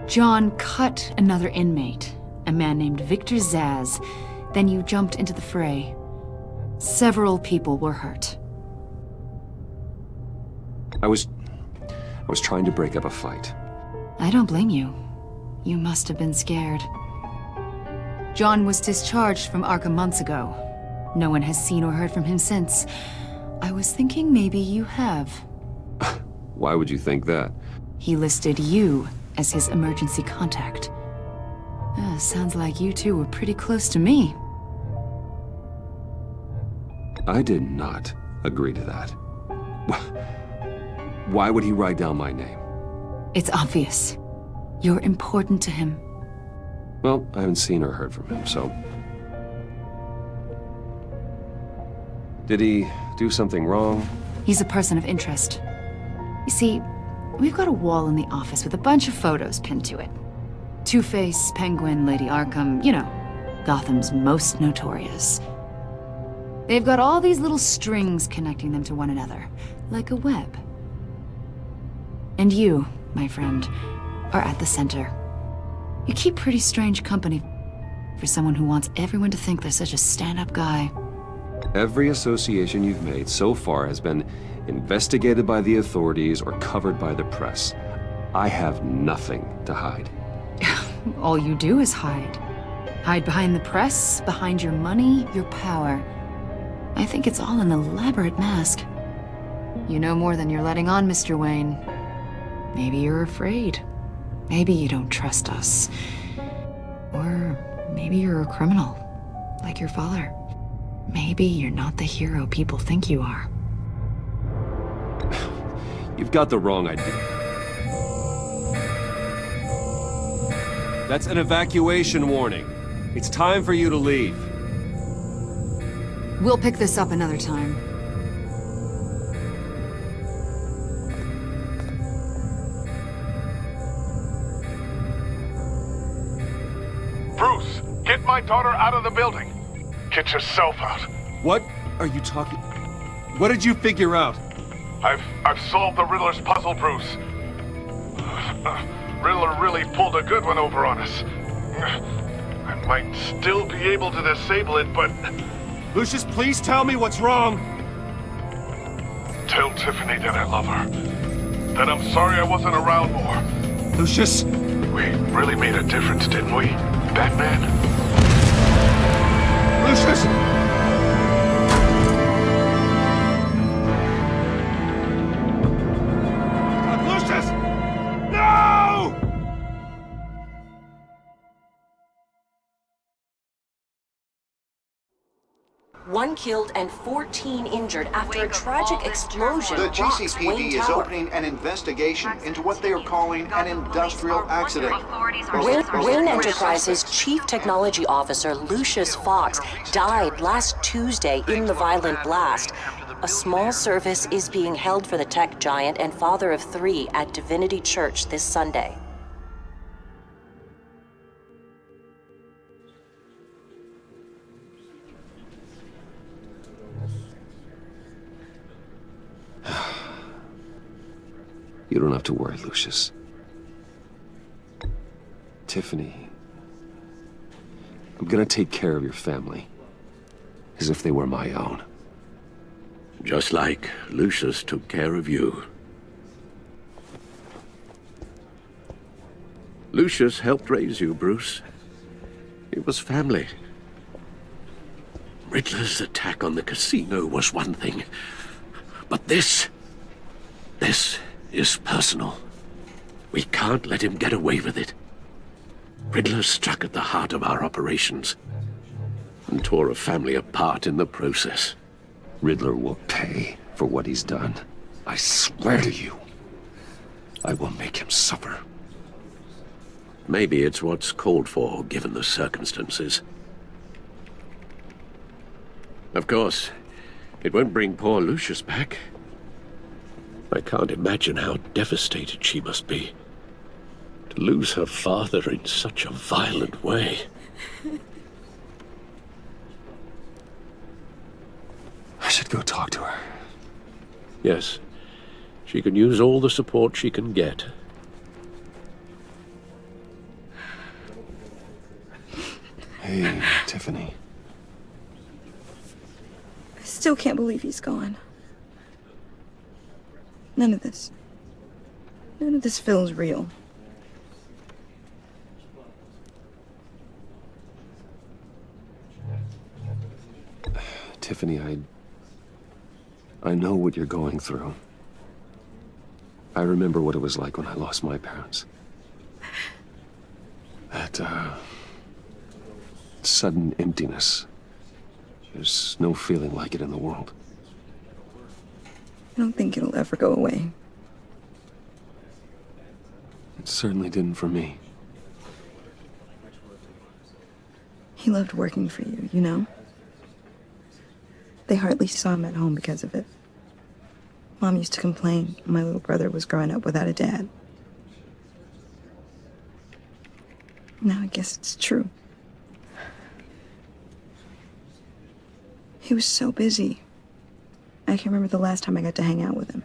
Speaker 13: John cut another inmate, a man named Victor Zaz. Then you jumped into the fray. Several people were hurt.
Speaker 18: I was trying to break up a fight.
Speaker 13: I don't blame you. You must have been scared. John was discharged from Arkham months ago. No one has seen or heard from him since. I was thinking maybe you have.
Speaker 18: Why would you think that?
Speaker 13: He listed you as his emergency contact. Sounds like you two were pretty close to me.
Speaker 18: I did not agree to that. Why would he write down my name?
Speaker 13: It's obvious. You're important to him.
Speaker 18: Well, I haven't seen or heard from him, so... Did he do something wrong?
Speaker 13: He's a person of interest. You see, we've got a wall in the office with a bunch of photos pinned to it. Two-Face, Penguin, Lady Arkham, you know, Gotham's most notorious. They've got all these little strings connecting them to one another, like a web. And you, my friend, are at the center. You keep pretty strange company for someone who wants everyone to think they're such a stand-up guy.
Speaker 18: Every association you've made so far has been investigated by the authorities or covered by the press. I have nothing to hide.
Speaker 13: All you do is hide. Hide behind the press, behind your money, your power. I think it's all an elaborate mask. You know more than you're letting on, Mr. Wayne. Maybe you're afraid. Maybe you don't trust us. Or maybe you're a criminal, like your father. Maybe you're not the hero people think you are.
Speaker 18: You've got the wrong idea. That's an evacuation warning. It's time for you to leave.
Speaker 13: We'll pick this up another time.
Speaker 19: Bruce, get my daughter out of the building. Get yourself out.
Speaker 18: What are you talking... What did you figure out?
Speaker 19: I've solved the Riddler's puzzle, Bruce. Riddler really pulled a good one over on us. I might still be able to disable it, but...
Speaker 18: Lucius, please tell me what's wrong.
Speaker 19: Tell Tiffany that I love her. That I'm sorry I wasn't around more.
Speaker 18: Lucius!
Speaker 19: We really made a difference, didn't we, Batman?
Speaker 18: Lucius! Lucius! No!
Speaker 20: One killed and 14 injured after a tragic explosion.
Speaker 2: The
Speaker 20: rocks
Speaker 2: GCPD
Speaker 20: Wayne
Speaker 2: is
Speaker 20: Tower.
Speaker 2: opening an investigation into what they are calling an industrial accident.
Speaker 20: Wayne Enterprises' Chief Technology Officer Lucius Fox died last Tuesday in the violent blast. A small service is being held for the tech giant and father of 3 at Divinity Church this Sunday.
Speaker 18: You don't have to worry, Lucius. Tiffany, I'm gonna take care of your family, as if they were my own.
Speaker 4: Just like Lucius took care of you. Lucius helped raise you, Bruce. It was family. Riddler's attack on the casino was one thing, but this is personal. We can't let him get away with it. Riddler struck at the heart of our operations and tore a family apart in the process.
Speaker 18: Riddler will pay for what he's done. I swear to you, I will make him suffer.
Speaker 4: Maybe it's what's called for, given the circumstances. Of course, it won't bring poor Lucius back. I can't imagine how devastated she must be. To lose her father in such a violent way.
Speaker 18: I should go talk to her.
Speaker 4: Yes, she can use all the support she can get.
Speaker 18: Hey, Tiffany.
Speaker 21: I still can't believe he's gone. None of this feels real.
Speaker 1: Tiffany, I know what you're going through. I remember what it was like when I lost my parents. That, sudden emptiness. There's no feeling like it in the world.
Speaker 21: I don't think it'll ever go away.
Speaker 1: It certainly didn't for me.
Speaker 21: He loved working for you, you know? They hardly saw him at home because of it. Mom used to complain my little brother was growing up without a dad. Now I guess it's true. He was so busy. I can't remember the last time I got to hang out with him.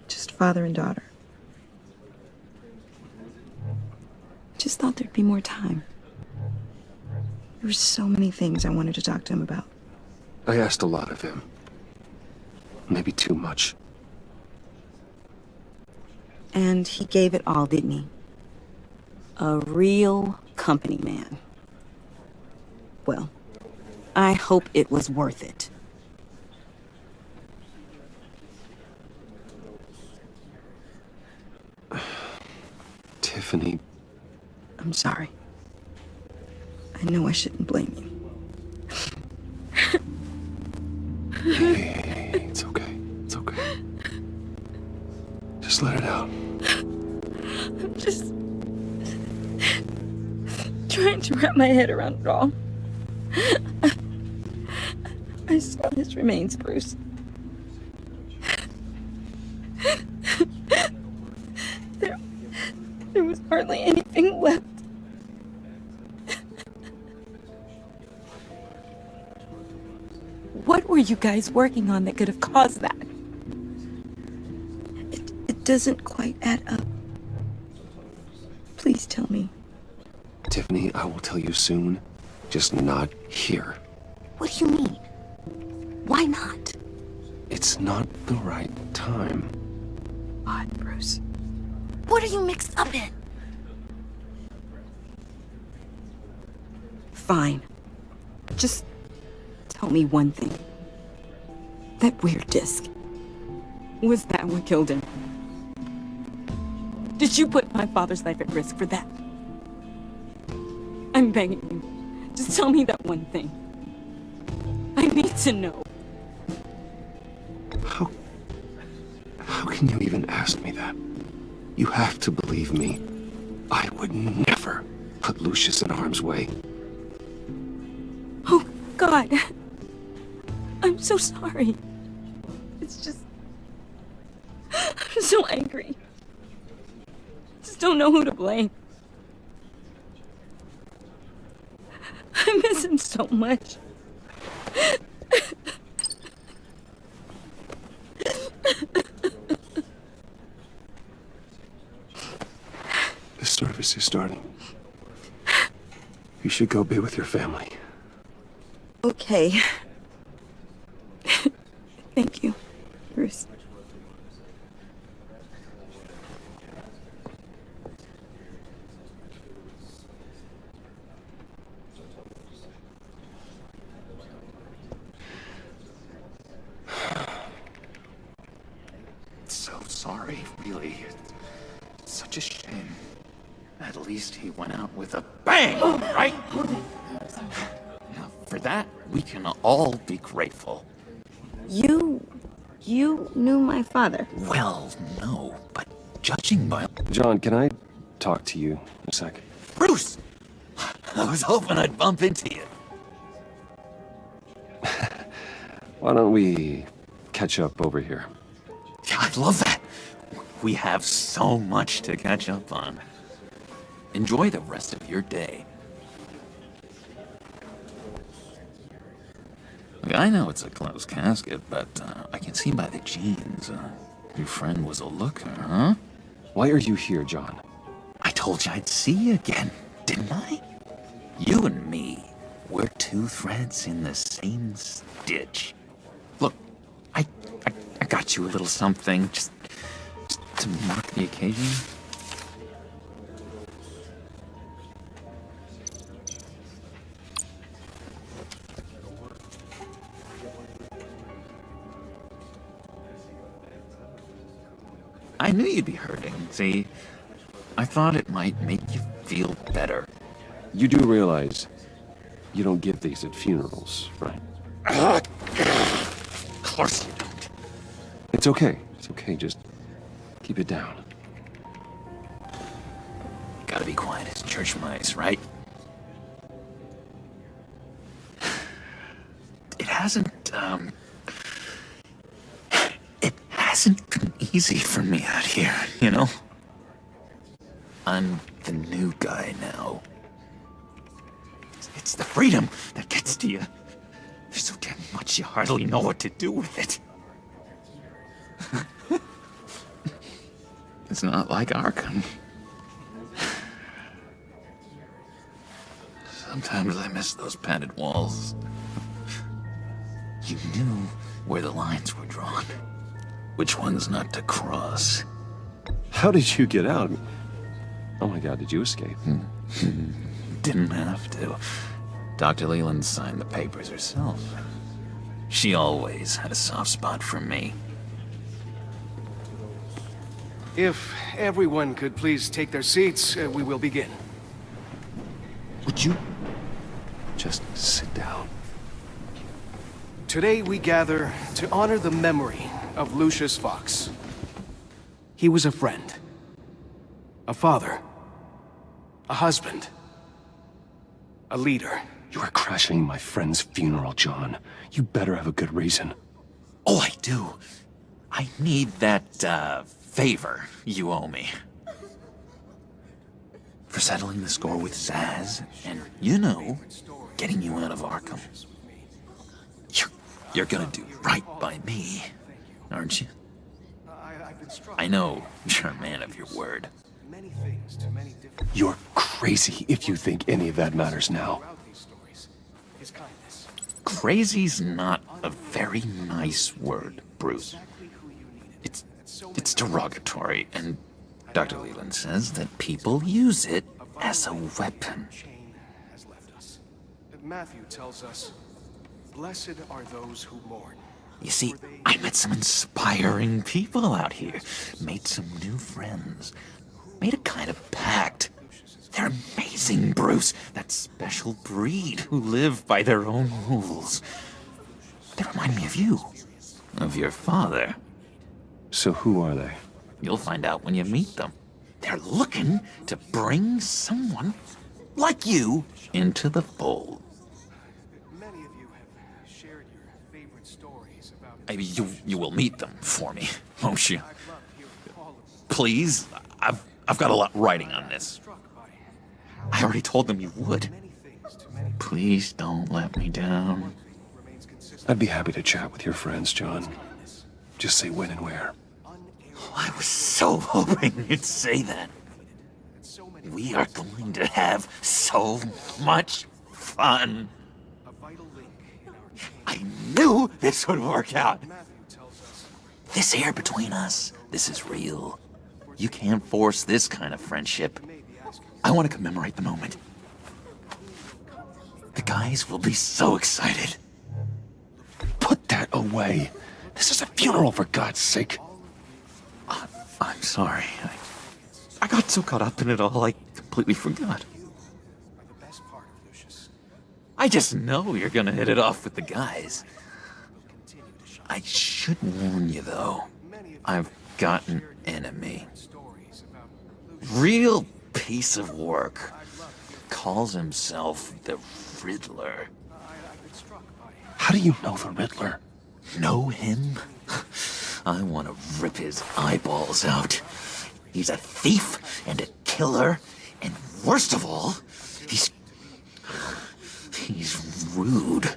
Speaker 21: Just father and daughter. Just thought there'd be more time. There were so many things I wanted to talk to him about.
Speaker 1: I asked a lot of him. Maybe too much.
Speaker 21: And he gave it all, didn't he? A real company man. Well, I hope it was worth it.
Speaker 1: Tiffany.
Speaker 21: I'm sorry. I know I shouldn't blame you.
Speaker 1: Hey, it's okay. It's okay. Just let it out.
Speaker 21: I'm just trying to wrap my head around it all. I saw his remains, Bruce. There was hardly anything left. What were you guys working on that could have caused that? It doesn't quite add up. Please tell me.
Speaker 1: Tiffany, I will tell you soon. Just not here.
Speaker 21: What do you mean? Why not?
Speaker 1: It's not the right time.
Speaker 21: Odd, Bruce. What are you mixed up in? Fine. Just tell me one thing. That weird disc. Was that what killed him? Did you put my father's life at risk for that? I'm begging you. Just tell me that one thing. I need to know.
Speaker 1: How can you even ask me that? You have to believe me. I would never put Lucius in harm's way.
Speaker 21: Oh, God. I'm so sorry. It's just... I'm so angry. Just don't know who to blame. I miss him so much.
Speaker 1: The service is starting. You should go be with your family.
Speaker 21: Okay. Thank you, Bruce.
Speaker 11: So sorry, really. It's such a shame. At least he went out with a bang, right? Now, for that, we can all be grateful.
Speaker 21: You knew my father.
Speaker 11: Well, no, but judging by...
Speaker 1: John, can I talk to you a sec?
Speaker 11: Bruce! I was hoping I'd bump into you.
Speaker 1: Why don't we catch up over here?
Speaker 11: Yeah, I love that. We have so much to catch up on. Enjoy the rest of your day. Look, I know it's a closed casket, but I can see by the jeans. Your friend was a looker, huh?
Speaker 1: Why are you here, John?
Speaker 11: I told you I'd see you again, didn't I? You and me, we're two threads in the same stitch. Look, I got you a little something, just to mark the occasion. I knew you'd be hurting. See, I thought it might make you feel better.
Speaker 18: You do realize you don't give these at funerals, right?
Speaker 11: Of course you don't.
Speaker 18: It's okay. It's okay. Just keep it down.
Speaker 11: Gotta be quiet as church mice, right? It hasn't been easy for me out here, you know? I'm the new guy now. It's the freedom that gets to you. There's so damn much you hardly know what to do with it. It's not like Arkham. Sometimes I miss those padded walls. You knew where the lines were drawn. Which ones not to cross.
Speaker 18: How did you get out? Oh my God, did you escape?
Speaker 11: Didn't have to. Dr. Leland signed the papers herself. She always had a soft spot for me.
Speaker 3: If everyone could please take their seats, we will begin.
Speaker 11: Would you
Speaker 18: just sit down?
Speaker 3: Today we gather to honor the memory of Lucius Fox. He was a friend, a father, a husband, a leader.
Speaker 18: You are crashing my friend's funeral, John. You better have a good reason.
Speaker 11: Oh, I do. I need that, favor you owe me. For settling the score with Zaz, and, you know, getting you out of Arkham. You're gonna do right by me, aren't you? I know you're a man of your word.
Speaker 18: You're crazy if you think any of that matters now.
Speaker 11: Crazy's not a very nice word, Bruce. It's derogatory, and Dr. Leland says that people use it as a weapon.
Speaker 3: Matthew tells us, blessed are those who mourn.
Speaker 11: You see, I met some inspiring people out here, made some new friends, made a kind of pact. They're amazing, Bruce, that special breed who live by their own rules. They remind me of you, of your father.
Speaker 18: So who are they?
Speaker 11: You'll find out when you meet them. They're looking to bring someone like you into the fold.
Speaker 3: Many of you have shared your favorite stories about...
Speaker 11: Maybe you will meet them for me, won't you? Please? I've got a lot writing on this. I already told them you would. Please don't let me down.
Speaker 18: I'd be happy to chat with your friends, John. Just say when and where.
Speaker 11: Oh, I was so hoping you'd say that. We are going to have so much fun. I knew this would work out. This air between us, this is real. You can't force this kind of friendship. I want to commemorate the moment. The guys will be so excited.
Speaker 18: Put that away. This is a funeral, for God's sake.
Speaker 11: I'm sorry. I got so caught up in it all, I completely forgot. I just know you're gonna hit it off with the guys. I should warn you, though. I've got an enemy. Real piece of work. Calls himself the Riddler.
Speaker 18: How do you know the Riddler?
Speaker 11: Know him? I want to rip his eyeballs out. He's a thief and a killer, and worst of all, he's rude.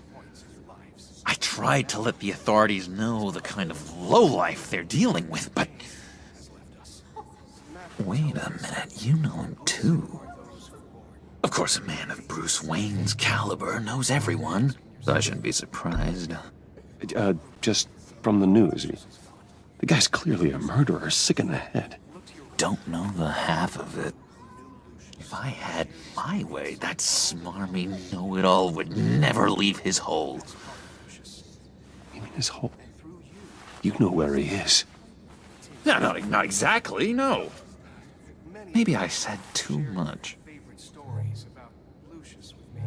Speaker 11: I tried to let the authorities know the kind of lowlife they're dealing with, but... Wait a minute, you know him too. Of course, a man of Bruce Wayne's caliber knows everyone, so I shouldn't be surprised.
Speaker 18: Just from the news. The guy's clearly a murderer, sick in the head.
Speaker 11: Don't know the half of it. If I had my way, that smarmy know-it-all would never leave his hole.
Speaker 18: You mean his hole? You know where he is.
Speaker 11: No, not exactly, no. Maybe I said too much.
Speaker 3: Favorite stories about Lucius with me.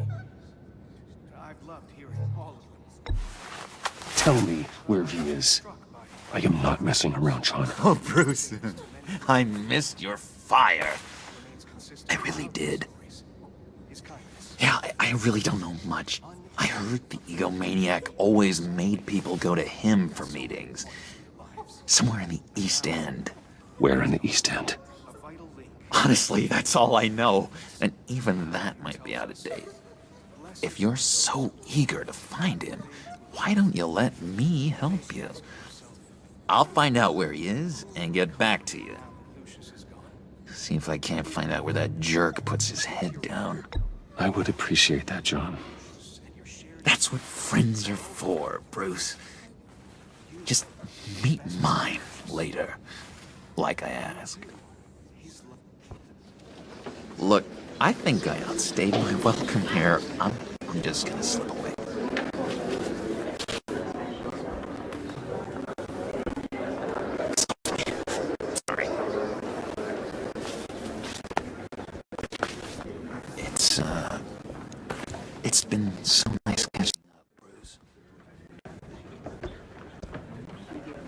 Speaker 3: I've loved hearing all of them.
Speaker 1: Tell me where he is. I am not messing around, John.
Speaker 11: Oh, Bruce, I missed your fire. I really did. Yeah, I really don't know much. I heard the egomaniac always made people go to him for meetings. Somewhere in the East End.
Speaker 1: Where in the East End?
Speaker 11: Honestly, that's all I know. And even that might be out of date. If you're so eager to find him, why don't you let me help you? I'll find out where he is and get back to you. See if I can't find out where that jerk puts his head down.
Speaker 1: I would appreciate that, John.
Speaker 11: That's what friends are for, Bruce. Just meet mine later, like I asked. Look, I think I outstayed my welcome here. I'm just gonna slip away. Sorry. It's been so nice catching up, Bruce.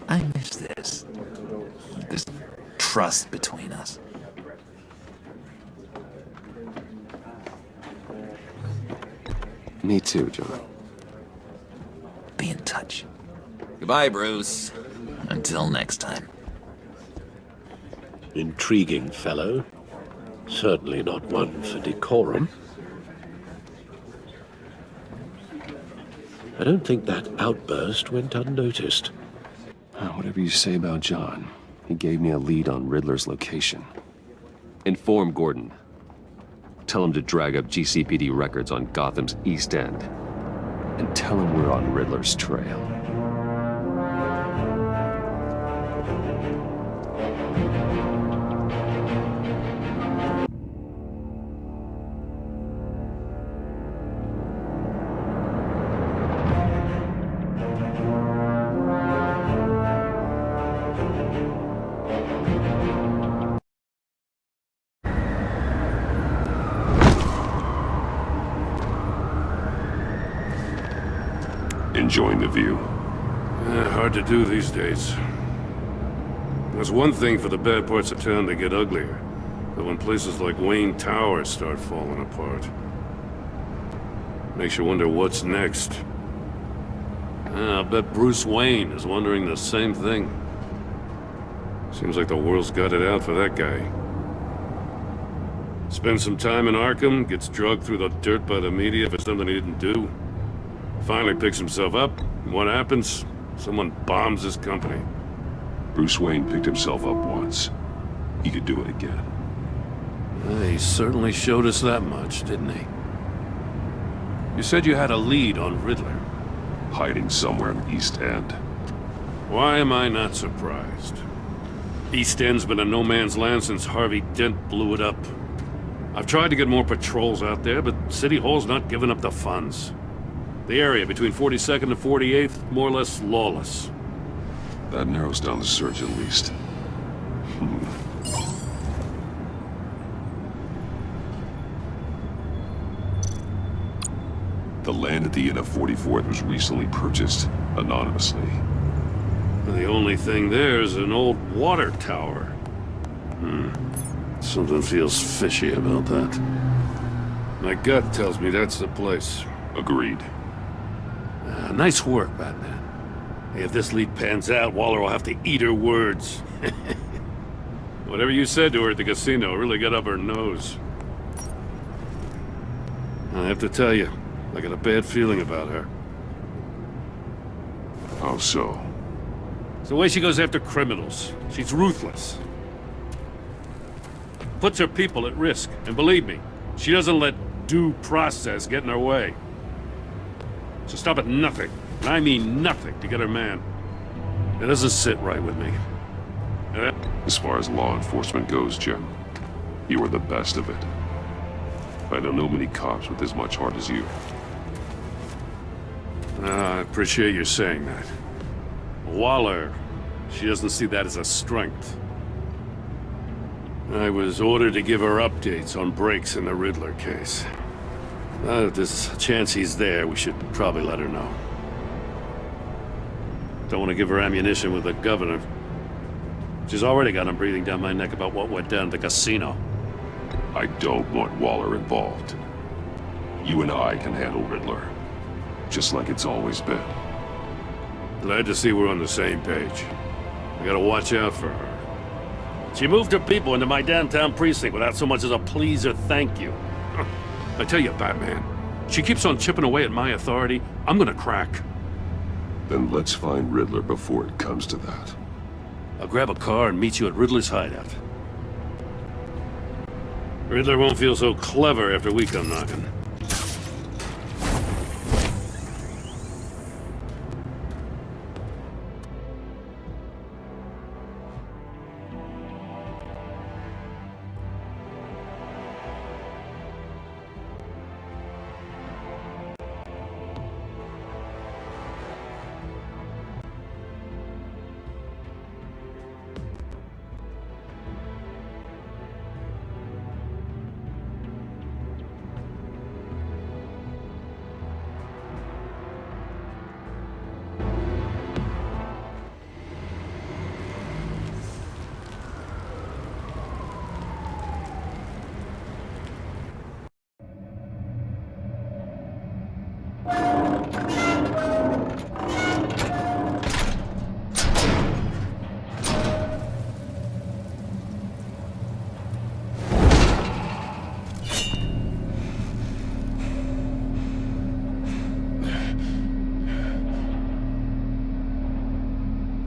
Speaker 11: I miss this trust between us.
Speaker 1: Me too, John.
Speaker 11: Be in touch. Goodbye, Bruce. Until next time.
Speaker 4: Intriguing fellow. Certainly not one for decorum. I don't think that outburst went unnoticed.
Speaker 1: Whatever you say about John, he gave me a lead on Riddler's location. Inform Gordon. Tell him to drag up GCPD records on Gotham's East End. And tell him we're on Riddler's trail.
Speaker 7: Enjoying the view.
Speaker 10: Hard to do these days. There's one thing for the bad parts of town to get uglier, but when places like Wayne Tower start falling apart, makes you wonder what's next. I'll bet Bruce Wayne is wondering the same thing. Seems like the world's got it out for that guy. Spends some time in Arkham, gets drugged through the dirt by the media for something he didn't do. Finally picks himself up, and what happens? Someone bombs his company.
Speaker 7: Bruce Wayne picked himself up once. He could do it again.
Speaker 10: He certainly showed us that much, didn't he? You said you had a lead on Riddler.
Speaker 7: Hiding somewhere in the East End.
Speaker 10: Why am I not surprised? East End's been a no-man's land since Harvey Dent blew it up. I've tried to get more patrols out there, but City Hall's not giving up the funds. The area between 42nd and 48th, more or less lawless.
Speaker 7: That narrows down the search at least. The land at the end of 44th was recently purchased, anonymously.
Speaker 10: The only thing there is an old water tower. Something feels fishy about that. My gut tells me that's the place.
Speaker 7: Agreed.
Speaker 10: Nice work, Batman. If this lead pans out, Waller will have to eat her words. Whatever you said to her at the casino really got up her nose. I have to tell you, I got a bad feeling about her.
Speaker 7: How so?
Speaker 10: It's the way she goes after criminals. She's ruthless. Puts her people at risk. And believe me, she doesn't let due process get in her way. So stop at nothing, and I mean nothing, to get her man. It doesn't sit right with me.
Speaker 7: As far as law enforcement goes, Jim, you are the best of it. I don't know many cops with as much heart as you.
Speaker 10: I appreciate you saying that. Waller She doesn't see that as a strength. I was ordered to give her updates on breaks in the Riddler case. If there's a chance he's there, we should probably let her know. Don't want to give her ammunition with the governor. She's already got him breathing down my neck about what went down at the casino.
Speaker 7: I don't want Waller involved. You and I can handle Riddler, just like it's always been.
Speaker 10: Glad to see we're on the same page. I gotta watch out for her. She moved her people into my downtown precinct without so much as a please or thank you. I tell you, Batman, she keeps on chipping away at my authority. I'm gonna crack.
Speaker 7: Then let's find Riddler before it comes to that.
Speaker 10: I'll grab a car and meet you at Riddler's hideout. Riddler won't feel so clever after we come knocking.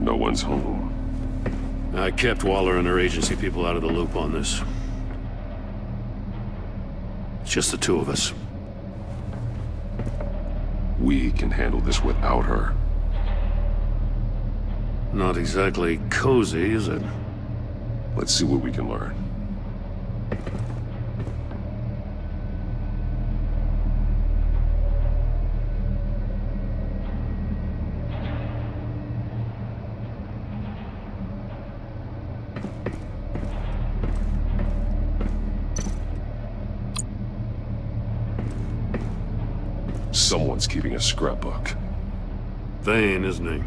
Speaker 7: No one's home.
Speaker 10: I kept Waller and her agency people out of the loop on this. It's just the two of us.
Speaker 7: We can handle this without her.
Speaker 10: Not exactly cozy, is it?
Speaker 7: Let's see what we can learn. Someone's keeping a scrapbook.
Speaker 10: Vane, isn't he?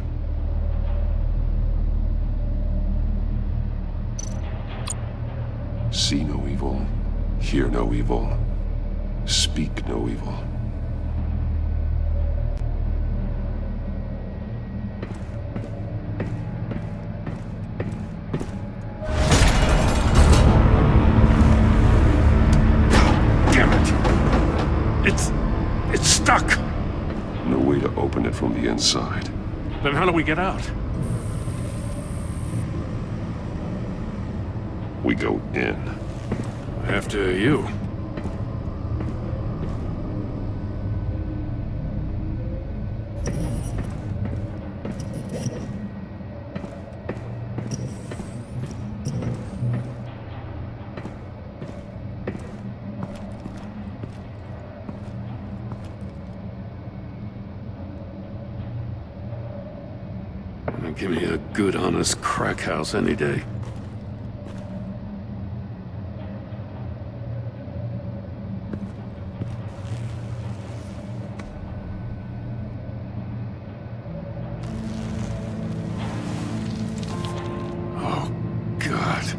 Speaker 7: See no evil, hear no evil, speak no evil.
Speaker 10: Damn it! It's stuck!
Speaker 7: No way to open it from the inside.
Speaker 10: Then how do we get out?
Speaker 7: We go in.
Speaker 10: After you. Give me a good, honest crack house any day. Oh, God.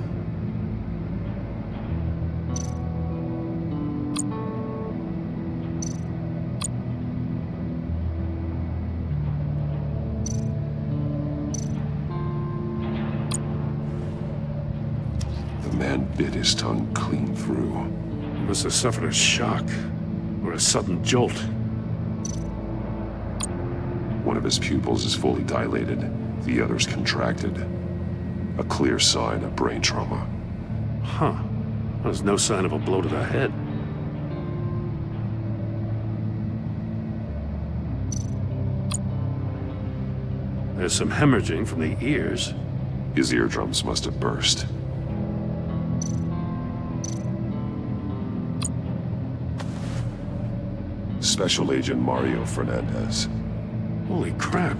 Speaker 7: Man bit his tongue clean through.
Speaker 10: He must have suffered a shock, or a sudden jolt.
Speaker 7: One of his pupils is fully dilated, the other's contracted. A clear sign of brain trauma.
Speaker 10: Huh. There's no sign of a blow to the head. There's some hemorrhaging from the ears.
Speaker 7: His eardrums must have burst. Special Agent Mario Fernandez.
Speaker 10: Holy crap.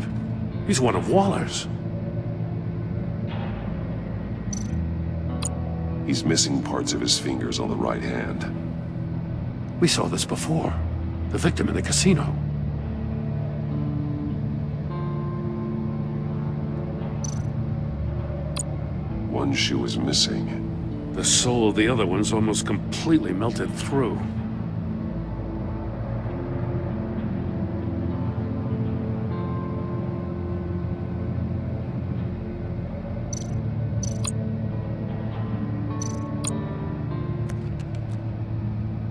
Speaker 10: He's one of Waller's.
Speaker 7: He's missing parts of his fingers on the right hand.
Speaker 10: We saw this before. The victim in the casino.
Speaker 7: One shoe is missing.
Speaker 10: The sole of the other one's almost completely melted through.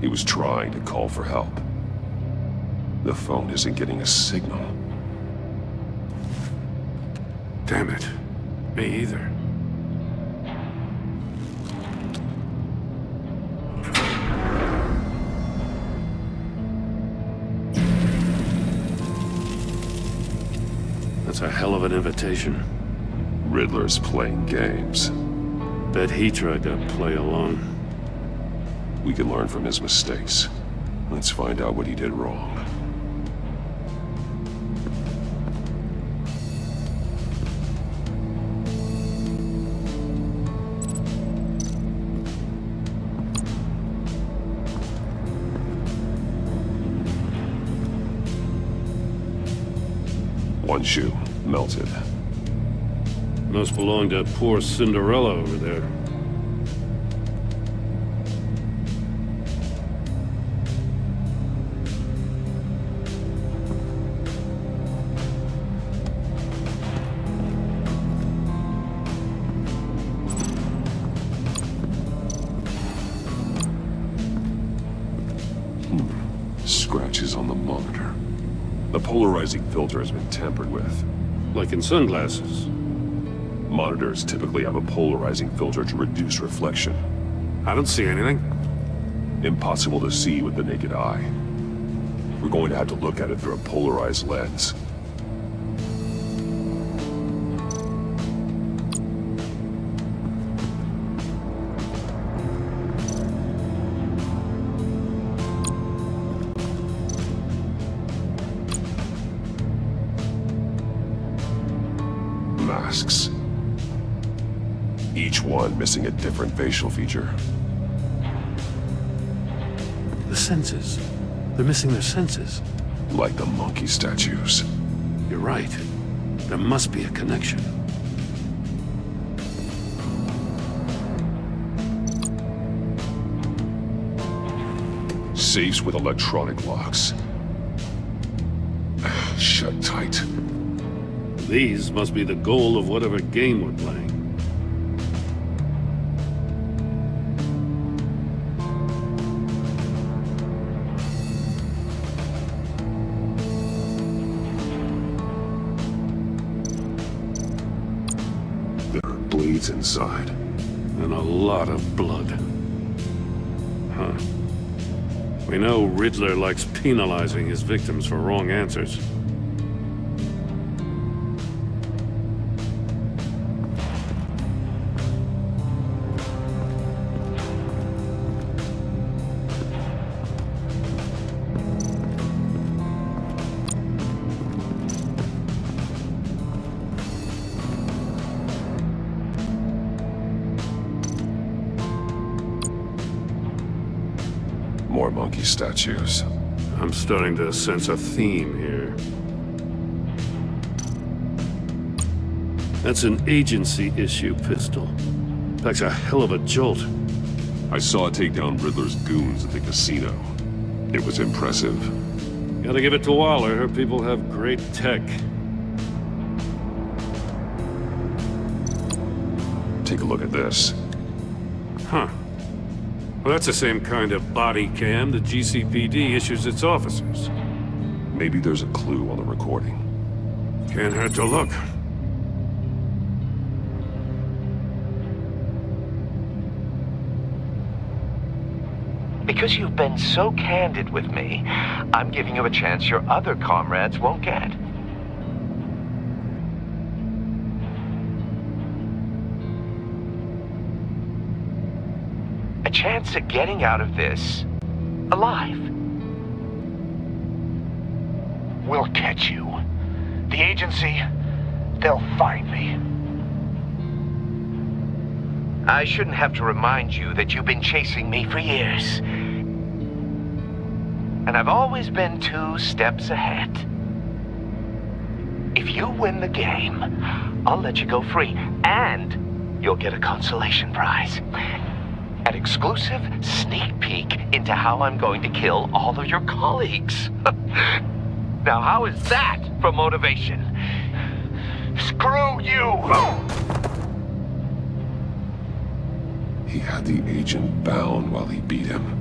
Speaker 7: He was trying to call for help. The phone isn't getting a signal.
Speaker 10: Damn it. Me either. That's a hell of an invitation.
Speaker 7: Riddler's playing games.
Speaker 10: Bet he tried to play along.
Speaker 7: We can learn from his mistakes. Let's find out what he did wrong. One shoe, melted.
Speaker 10: Must belong to poor Cinderella over there.
Speaker 7: Scratches on the monitor. The polarizing filter has been tampered with.
Speaker 10: Like in sunglasses.
Speaker 7: Monitors typically have a polarizing filter to reduce reflection.
Speaker 10: I don't see anything.
Speaker 7: Impossible to see with the naked eye. We're going to have to look at it through a polarized lens. Masks. Each one missing a different facial feature.
Speaker 10: The senses. They're missing their senses.
Speaker 7: Like the monkey statues.
Speaker 10: You're right. There must be a connection.
Speaker 7: Safes with electronic locks. Shut tight.
Speaker 10: These must be the goal of whatever game we're playing.
Speaker 7: There are bleeds inside.
Speaker 10: And a lot of blood. Huh. We know Riddler likes penalizing his victims for wrong answers.
Speaker 7: More monkey statues.
Speaker 10: I'm starting to sense a theme here. That's an agency issue pistol. That's a hell of a jolt.
Speaker 7: I saw it take down Riddler's goons at the casino. It was impressive.
Speaker 10: Gotta give it to Waller. Her people have great tech.
Speaker 7: Take a look at this.
Speaker 10: Huh. Well, that's the same kind of body cam the GCPD issues its officers.
Speaker 7: Maybe there's a clue on the recording.
Speaker 10: Can't hurt to look.
Speaker 9: Because you've been so candid with me, I'm giving you a chance your other comrades won't get. A chance at getting out of this alive.
Speaker 2: We'll catch you. The agency, they'll find me.
Speaker 9: I shouldn't have to remind you that you've been chasing me for years. And I've always been 2 steps ahead. If you win the game, I'll let you go free, and you'll get a consolation prize. An exclusive sneak peek into how I'm going to kill all of your colleagues. Now, how is that for motivation? Screw you!
Speaker 7: He had the agent bound while he beat him.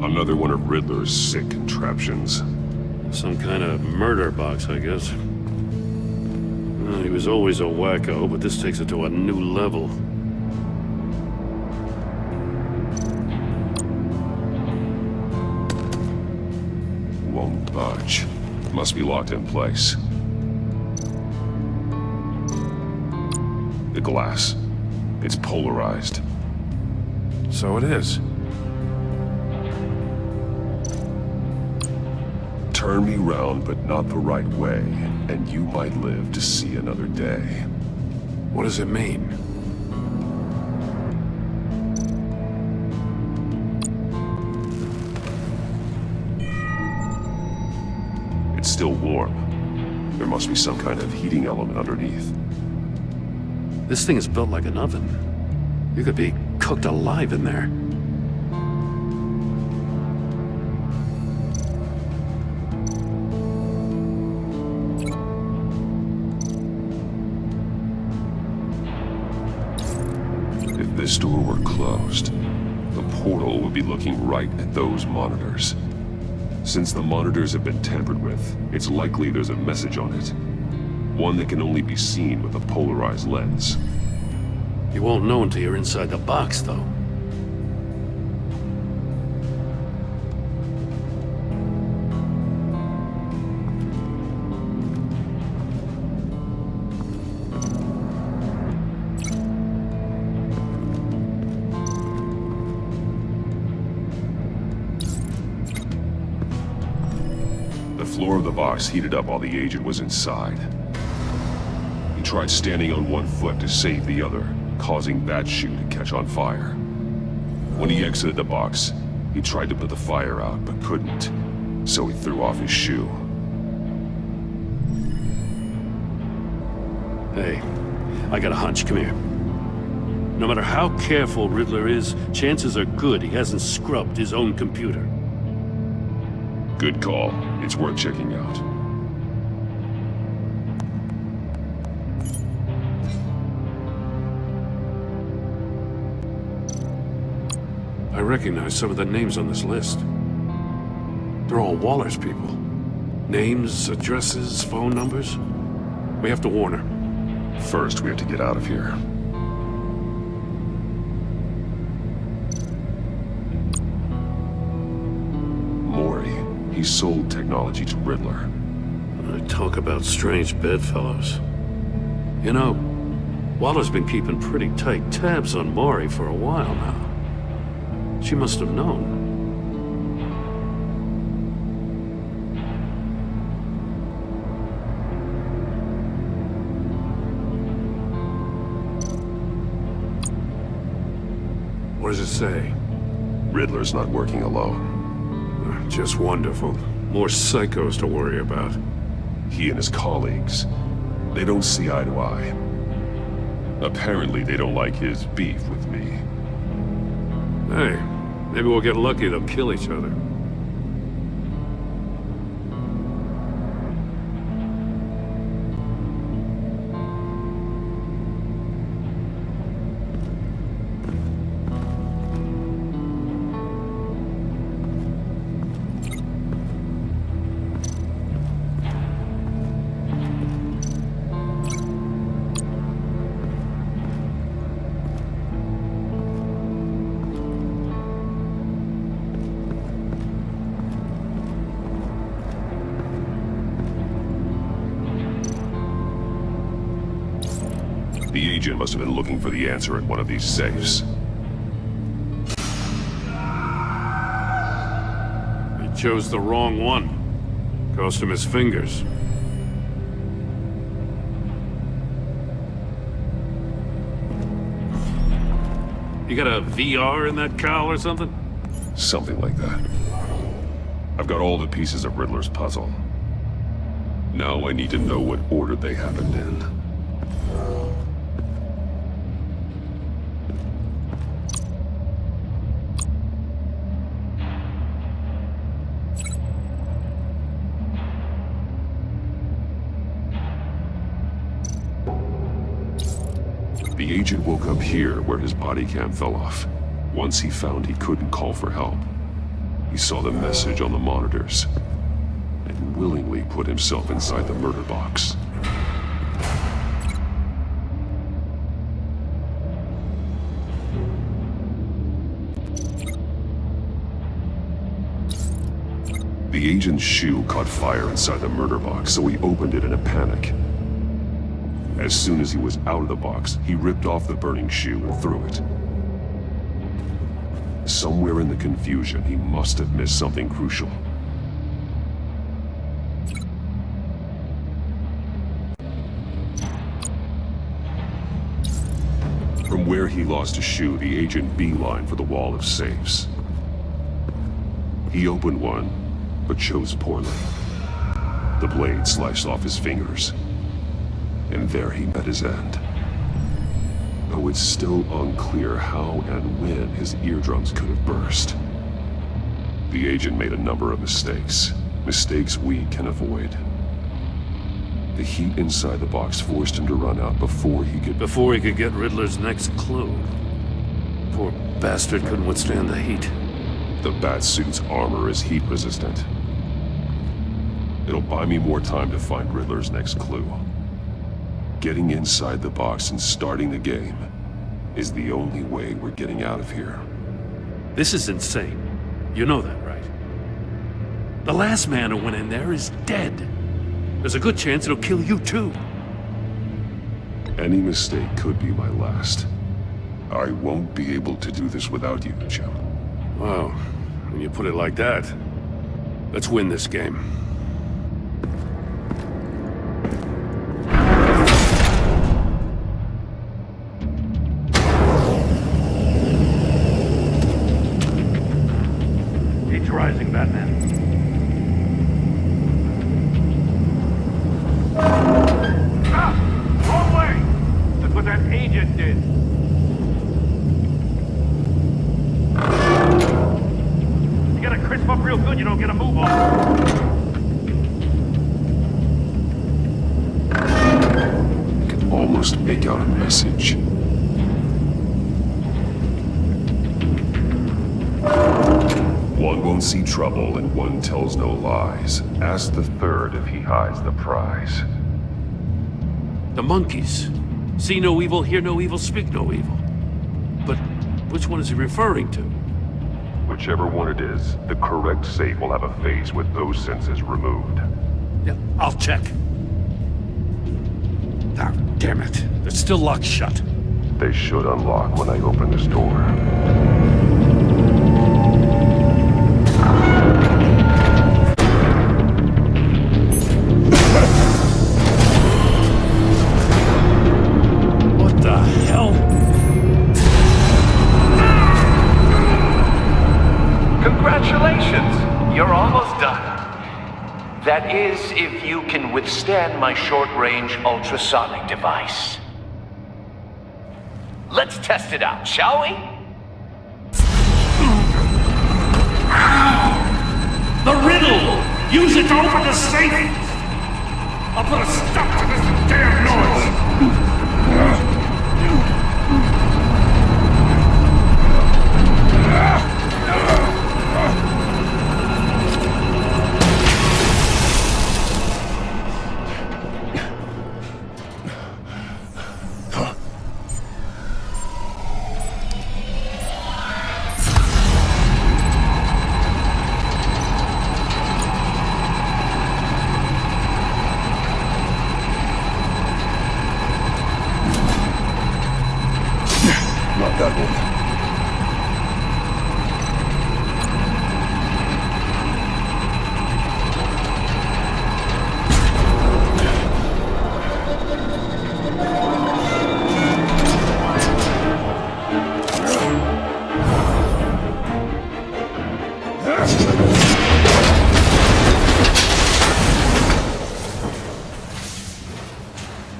Speaker 7: Another one of Riddler's sick contraptions.
Speaker 10: Some kind of murder box, I guess. Well, he was always a wacko, but this takes it to a new level.
Speaker 7: Won't budge. Must be locked in place. The glass. It's polarized.
Speaker 10: So it is.
Speaker 7: Turn me round, but not the right way, and you might live to see another day.
Speaker 10: What does it mean?
Speaker 7: It's still warm. There must be some kind of heating element underneath.
Speaker 10: This thing is built like an oven. You could be cooked alive in there.
Speaker 7: This door were closed, the portal would be looking right at those monitors. Since the monitors have been tampered with, it's likely there's a message on it. One that can only be seen with a polarized lens.
Speaker 10: You won't know until you're inside the box, though.
Speaker 7: The floor of the box heated up while the agent was inside. He tried standing on one foot to save the other, causing that shoe to catch on fire. When he exited the box, he tried to put the fire out, but couldn't, so he threw off his shoe.
Speaker 10: Hey, I got a hunch. Come here. No matter how careful Riddler is, chances are good he hasn't scrubbed his own computer.
Speaker 7: Good call. It's worth checking out.
Speaker 10: I recognize some of the names on this list. They're all Waller's people. Names, addresses, phone numbers. We have to warn her.
Speaker 7: First, we have to get out of here. He sold technology to Riddler.
Speaker 10: I talk about strange bedfellows. You know, Waller's been keeping pretty tight tabs on Maury for a while now. She must have known. What does it say?
Speaker 7: Riddler's not working alone.
Speaker 10: Just wonderful. More psychos to worry about.
Speaker 7: He and his colleagues, they don't see eye to eye. Apparently they don't like his beef with me.
Speaker 10: Hey, maybe we'll get lucky they'll kill each other.
Speaker 7: agent must have been looking for the answer at one of these safes.
Speaker 10: He chose the wrong one. Cost him his fingers. You got a VR in that cowl or something?
Speaker 7: Something like that. I've got all the pieces of Riddler's puzzle. Now I need to know what order they happened in. The agent woke up here where his body cam fell off. Once he found he couldn't call for help, he saw the message on the monitors and willingly put himself inside the murder box. The agent's shoe caught fire inside the murder box, so he opened it in a panic. As soon as he was out of the box, he ripped off the burning shoe and threw it. Somewhere in the confusion, he must have missed something crucial. From where he lost a shoe, the agent beelined for the wall of safes. He opened one, but chose poorly. The blade sliced off his fingers. And there he met his end. Though it's still unclear how and when his eardrums could have burst. The agent made a number of mistakes. Mistakes we can avoid. The heat inside the box forced him to run out before he could
Speaker 10: get Riddler's next clue. Poor bastard couldn't withstand the heat.
Speaker 7: The Batsuit's armor is heat resistant. It'll buy me more time to find Riddler's next clue. Getting inside the box and starting the game is the only way we're getting out of here.
Speaker 10: This is insane. You know that, right? The last man who went in there is dead. There's a good chance it'll kill you too.
Speaker 7: Any mistake could be my last. I won't be able to do this without you, Jim.
Speaker 10: Wow, when you put it like that, let's win this game. Heat's rising, Batman. Wrong way! That's what that agent did. You gotta crisp up real good, you don't get a move on.
Speaker 7: I can almost make out a message. One won't see trouble and one tells no lies. Ask the third if he hides the prize.
Speaker 10: The monkeys. See no evil, hear no evil, speak no evil. But which one is he referring to?
Speaker 7: Whichever one it is, the correct safe will have a face with those senses removed.
Speaker 10: Yeah, I'll check. Ah, damn it. They're still locked shut.
Speaker 7: They should unlock when I open this door.
Speaker 10: What the hell?
Speaker 9: Congratulations! You're almost done. That is, if you can withstand my short-range ultrasonic device. Let's test it out, shall we?
Speaker 10: The riddle! Use it to open the safe! I'll put a stop to this damn noise!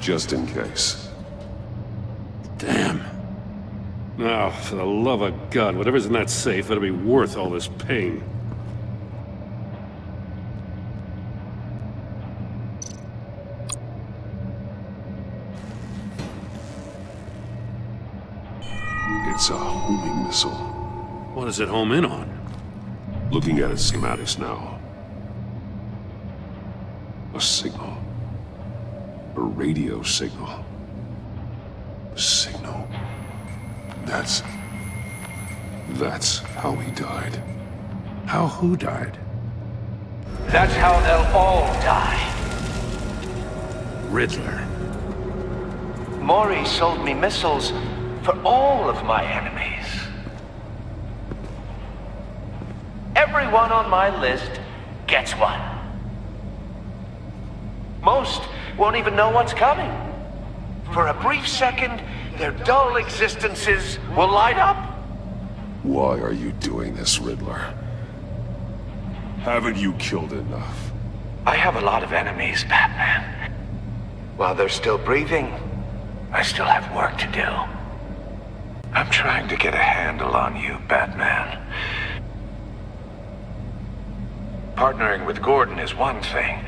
Speaker 7: just in case.
Speaker 10: Damn. Now, for the love of God, whatever's in that safe better be worth all this pain.
Speaker 7: It's a homing missile.
Speaker 10: What does it home in on?
Speaker 7: Looking at its schematics now. A signal. A radio signal. A signal. That's how he died.
Speaker 10: How who died?
Speaker 9: That's how they'll all die.
Speaker 10: Riddler.
Speaker 9: Maury sold me missiles for all of my enemies. Everyone on my list gets one. Most won't even know what's coming. For a brief second, their dull existences will light up.
Speaker 7: Why are you doing this, Riddler? Haven't you killed enough?
Speaker 9: I have a lot of enemies, Batman. While they're still breathing, I still have work to do. I'm trying to get a handle on you, Batman. Partnering with Gordon is one thing.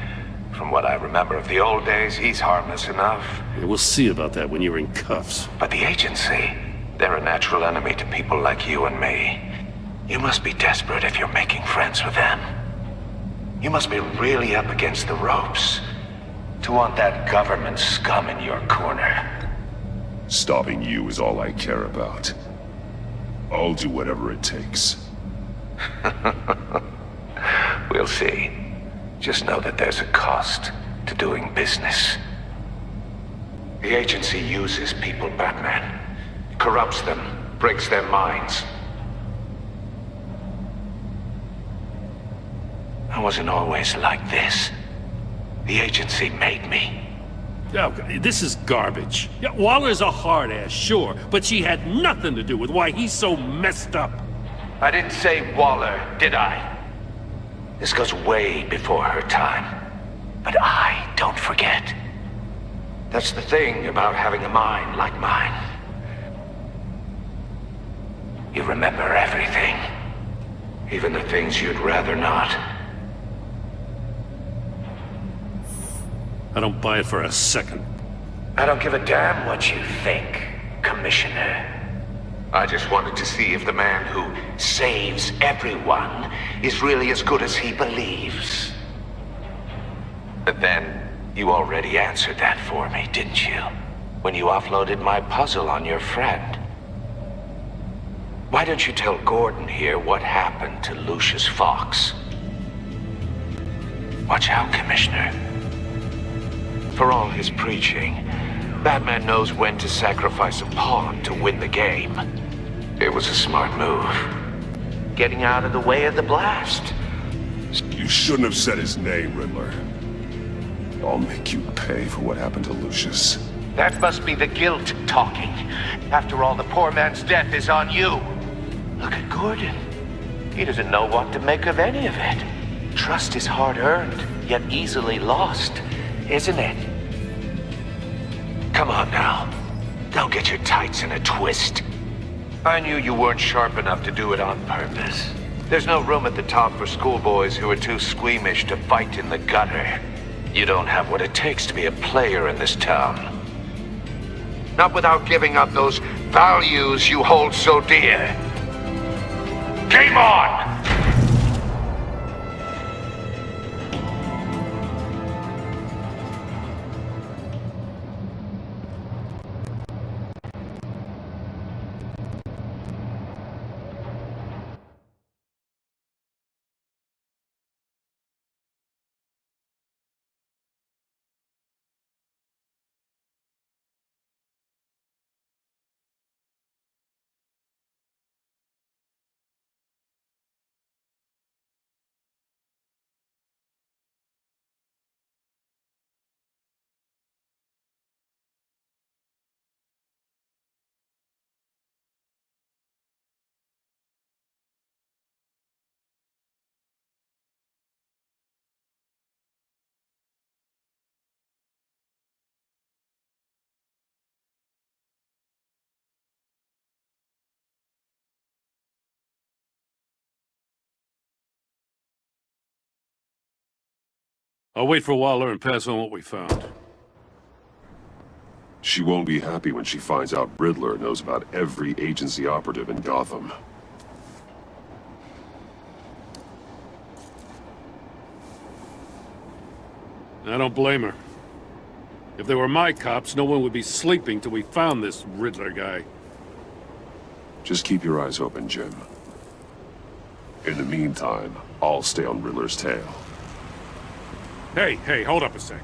Speaker 9: From what I remember of the old days, he's harmless enough.
Speaker 10: Yeah, we'll see about that when you're in cuffs.
Speaker 9: But the agency, they're a natural enemy to people like you and me. You must be desperate if you're making friends with them. You must be really up against the ropes to want that government scum in your corner.
Speaker 7: Stopping you is all I care about. I'll do whatever it takes.
Speaker 9: We'll see. Just know that there's a cost to doing business. The agency uses people, Batman. Corrupts them, breaks their minds. I wasn't always like this. The agency made me.
Speaker 10: Oh, this is garbage. Yeah, Waller's a hard ass, sure, but she had nothing to do with why he's so messed up.
Speaker 9: I didn't say Waller, did I? This goes way before her time. But I don't forget. That's the thing about having a mind like mine. You remember everything. Even the things you'd rather not.
Speaker 10: I don't buy it for a second.
Speaker 9: I don't give a damn what you think, Commissioner. I just wanted to see if the man who saves everyone is really as good as he believes. But then, you already answered that for me, didn't you? When you offloaded my puzzle on your friend. Why don't you tell Gordon here what happened to Lucius Fox? Watch out, Commissioner. For all his preaching, Batman knows when to sacrifice a pawn to win the game. It was a smart move. Getting out of the way of the blast.
Speaker 7: You shouldn't have said his name, Riddler. I'll make you pay for what happened to Lucius.
Speaker 9: That must be the guilt talking. After all, the poor man's death is on you. Look at Gordon. He doesn't know what to make of any of it. Trust is hard-earned, yet easily lost, isn't it? Come on now. Don't get your tights in a twist. I knew you weren't sharp enough to do it on purpose. There's no room at the top for schoolboys who are too squeamish to fight in the gutter. You don't have what it takes to be a player in this town. Not without giving up those values you hold so dear. Game on!
Speaker 10: I'll wait for Waller and pass on what we found.
Speaker 7: She won't be happy when she finds out Riddler knows about every agency operative in Gotham.
Speaker 10: I don't blame her. If they were my cops, no one would be sleeping till we found this Riddler guy.
Speaker 7: Just keep your eyes open, Jim. In the meantime, I'll stay on Riddler's tail.
Speaker 10: Hey, hold up a sec.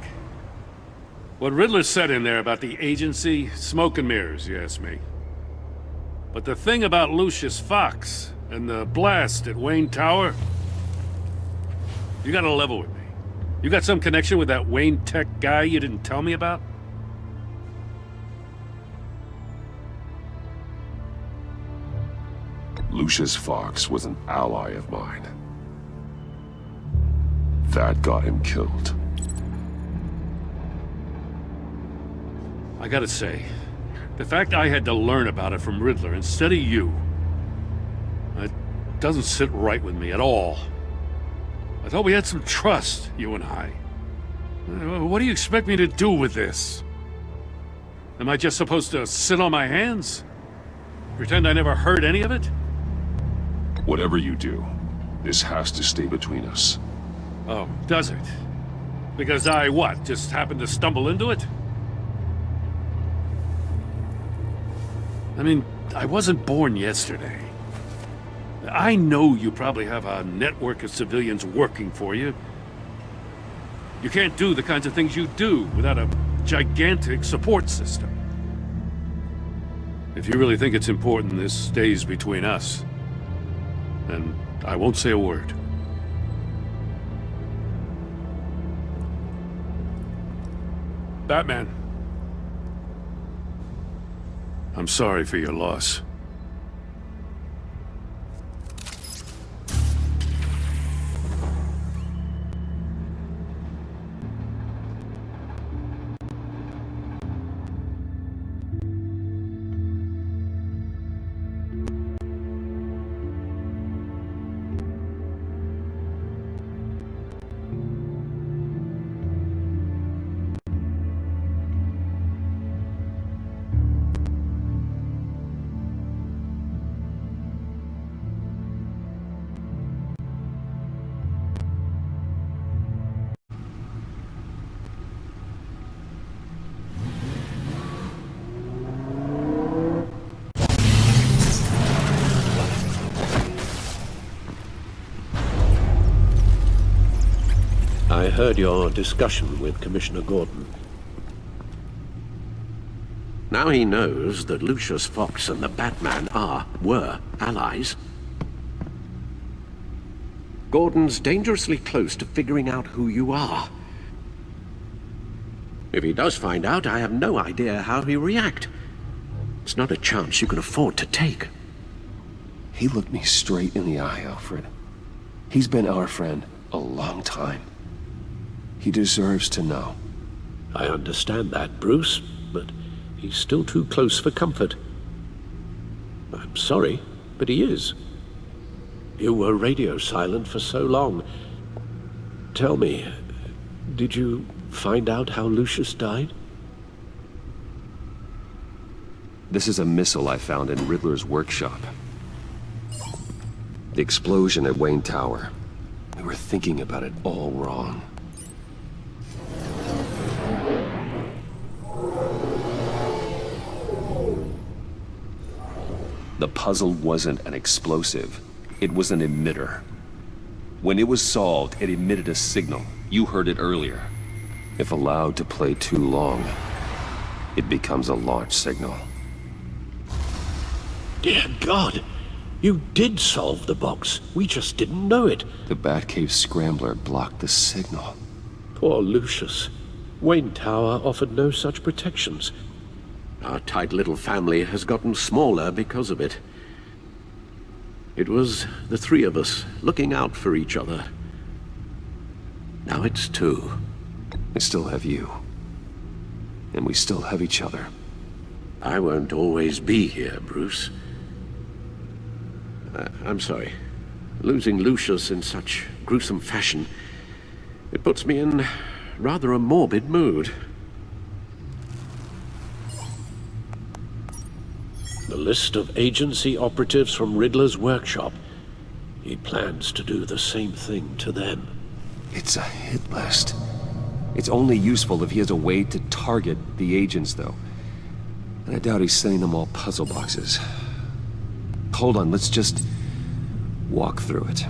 Speaker 10: What Riddler said in there about the agency, smoke and mirrors, you ask me. But the thing about Lucius Fox and the blast at Wayne Tower, you gotta level with me. You got some connection with that Wayne Tech guy you didn't tell me about?
Speaker 7: Lucius Fox was an ally of mine. That got him killed.
Speaker 10: I gotta say, the fact I had to learn about it from Riddler instead of you, it doesn't sit right with me at all. I thought we had some trust, you and I. What do you expect me to do with this? Am I just supposed to sit on my hands? Pretend I never heard any of it?
Speaker 7: Whatever you do, this has to stay between us.
Speaker 10: Oh, does it? Because I, what, just happened to stumble into it? I mean, I wasn't born yesterday. I know you probably have a network of civilians working for you. You can't do the kinds of things you do without a gigantic support system. If you really think it's important this stays between us, then I won't say a word. Batman. I'm sorry for your loss.
Speaker 4: I heard your discussion with Commissioner Gordon. Now he knows that Lucius Fox and the Batman were allies. Gordon's dangerously close to figuring out who you are. If he does find out, I have no idea how he'll react. It's not a chance you can afford to take.
Speaker 1: He looked me straight in the eye, Alfred. He's been our friend a long time. He deserves to know.
Speaker 4: I understand that, Bruce, but he's still too close for comfort. I'm sorry, but he is. You were radio silent for so long. Tell me, did you find out how Lucius died?
Speaker 1: This is a missile I found in Riddler's workshop. The explosion at Wayne Tower. We were thinking about it all wrong. The puzzle wasn't an explosive. It was an emitter. When it was solved, it emitted a signal. You heard it earlier. If allowed to play too long, it becomes a launch signal.
Speaker 4: Dear God! You did solve the box. We just didn't know it.
Speaker 1: The Batcave Scrambler blocked the signal.
Speaker 4: Poor Lucius. Wayne Tower offered no such protections. Our tight little family has gotten smaller because of it. It was the three of us looking out for each other. Now it's two.
Speaker 1: I still have you. And we still have each other.
Speaker 4: I won't always be here, Bruce. I'm sorry. Losing Lucius in such gruesome fashion, It puts me in rather a morbid mood. The list of agency operatives from Riddler's workshop. He plans to do the same thing to them.
Speaker 18: It's a hit list. It's only useful if he has a way to target the agents, though. And I doubt he's sending them all puzzle boxes. Hold on, let's just walk through it.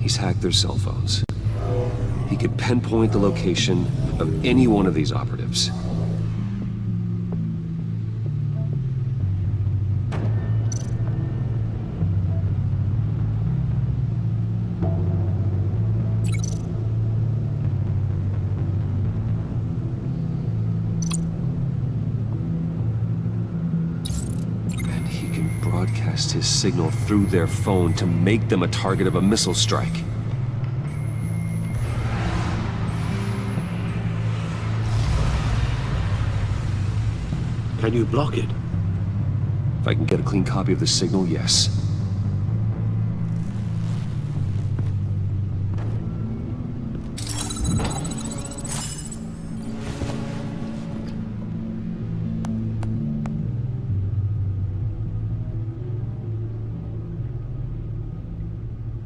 Speaker 18: He's hacked their cell phones. He could pinpoint the location of any one of these operatives. And he can broadcast his signal through their phone to make them a target of a missile strike.
Speaker 4: Can you block it?
Speaker 18: If I can get a clean copy of the signal, yes.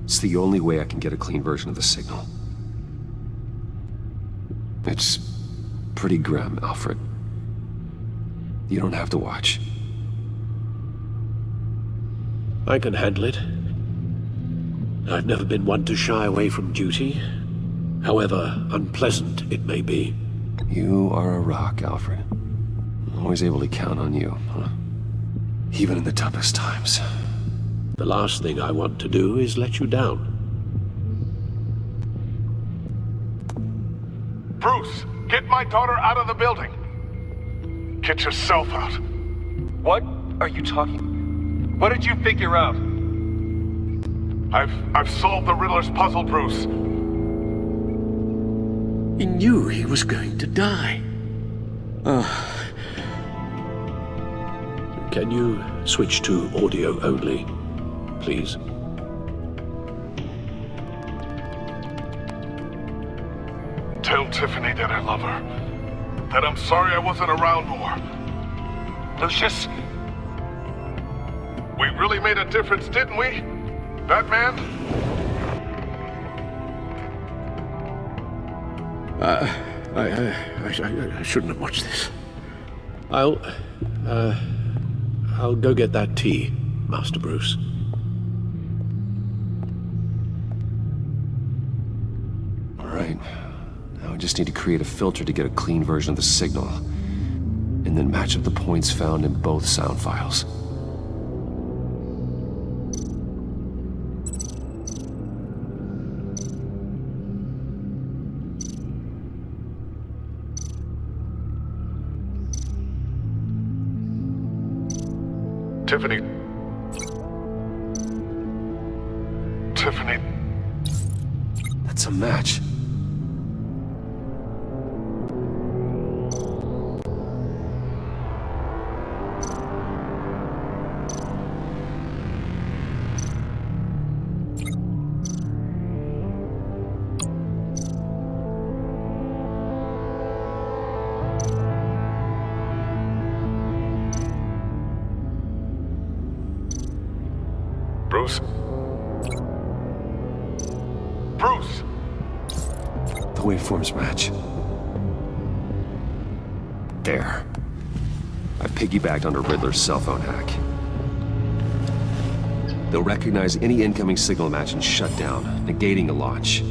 Speaker 18: It's the only way I can get a clean version of the signal. It's pretty grim, Alfred. You don't have to watch.
Speaker 4: I can handle it. I've never been one to shy away from duty, however unpleasant it may be.
Speaker 18: You are a rock, Alfred. Always able to count on you, huh? Even in the toughest times.
Speaker 4: The last thing I want to do is let you down.
Speaker 19: Bruce, get my daughter out of the building. Get yourself out.
Speaker 6: What are you talking? What did you figure out?
Speaker 19: I've solved the Riddler's puzzle, Bruce.
Speaker 4: He knew he was going to die. Can you switch to audio only, please?
Speaker 19: Tell Tiffany that I love her. That I'm sorry I wasn't around more.
Speaker 6: Lucius?
Speaker 19: We really made a difference, didn't we? Batman?
Speaker 4: I shouldn't have watched this. I'll go get that tea, Master Bruce.
Speaker 18: All right. Now I just need to create a filter to get a clean version of the signal, and then match up the points found in both sound files.
Speaker 19: Tiffany. Tiffany.
Speaker 18: That's a match.
Speaker 19: Bruce? Bruce!
Speaker 18: The waveforms match. There. I've piggybacked onto Riddler's cell phone hack. They'll recognize any incoming signal match and shut down, negating a launch.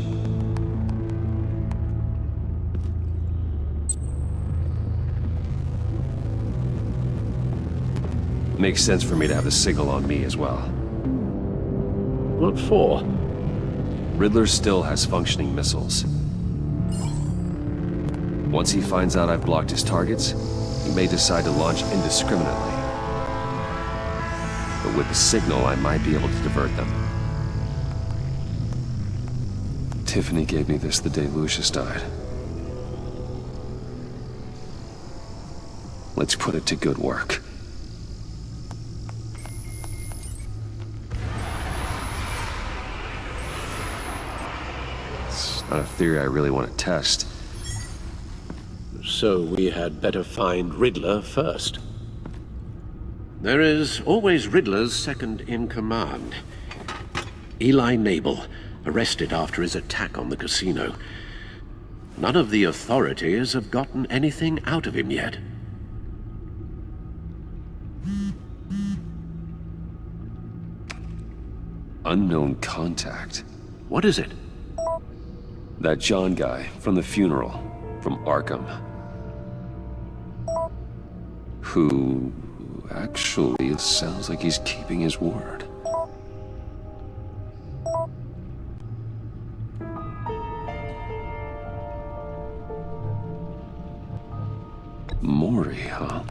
Speaker 18: Makes sense for me to have the signal on me as well.
Speaker 4: What for?
Speaker 18: Riddler still has functioning missiles. Once he finds out I've blocked his targets, he may decide to launch indiscriminately. But with the signal, I might be able to divert them. Tiffany gave me this the day Lucius died.
Speaker 1: Let's put it to good work. It's not a theory I really want to test.
Speaker 4: So we had better find Riddler first. There is always Riddler's second in command. Eli Nabel, arrested after his attack on the casino. None of the authorities have gotten anything out of him yet.
Speaker 1: Unknown contact.
Speaker 4: What is it?
Speaker 1: That John guy from the funeral, from Arkham. Who... actually, it sounds like he's keeping his word. Maury, huh?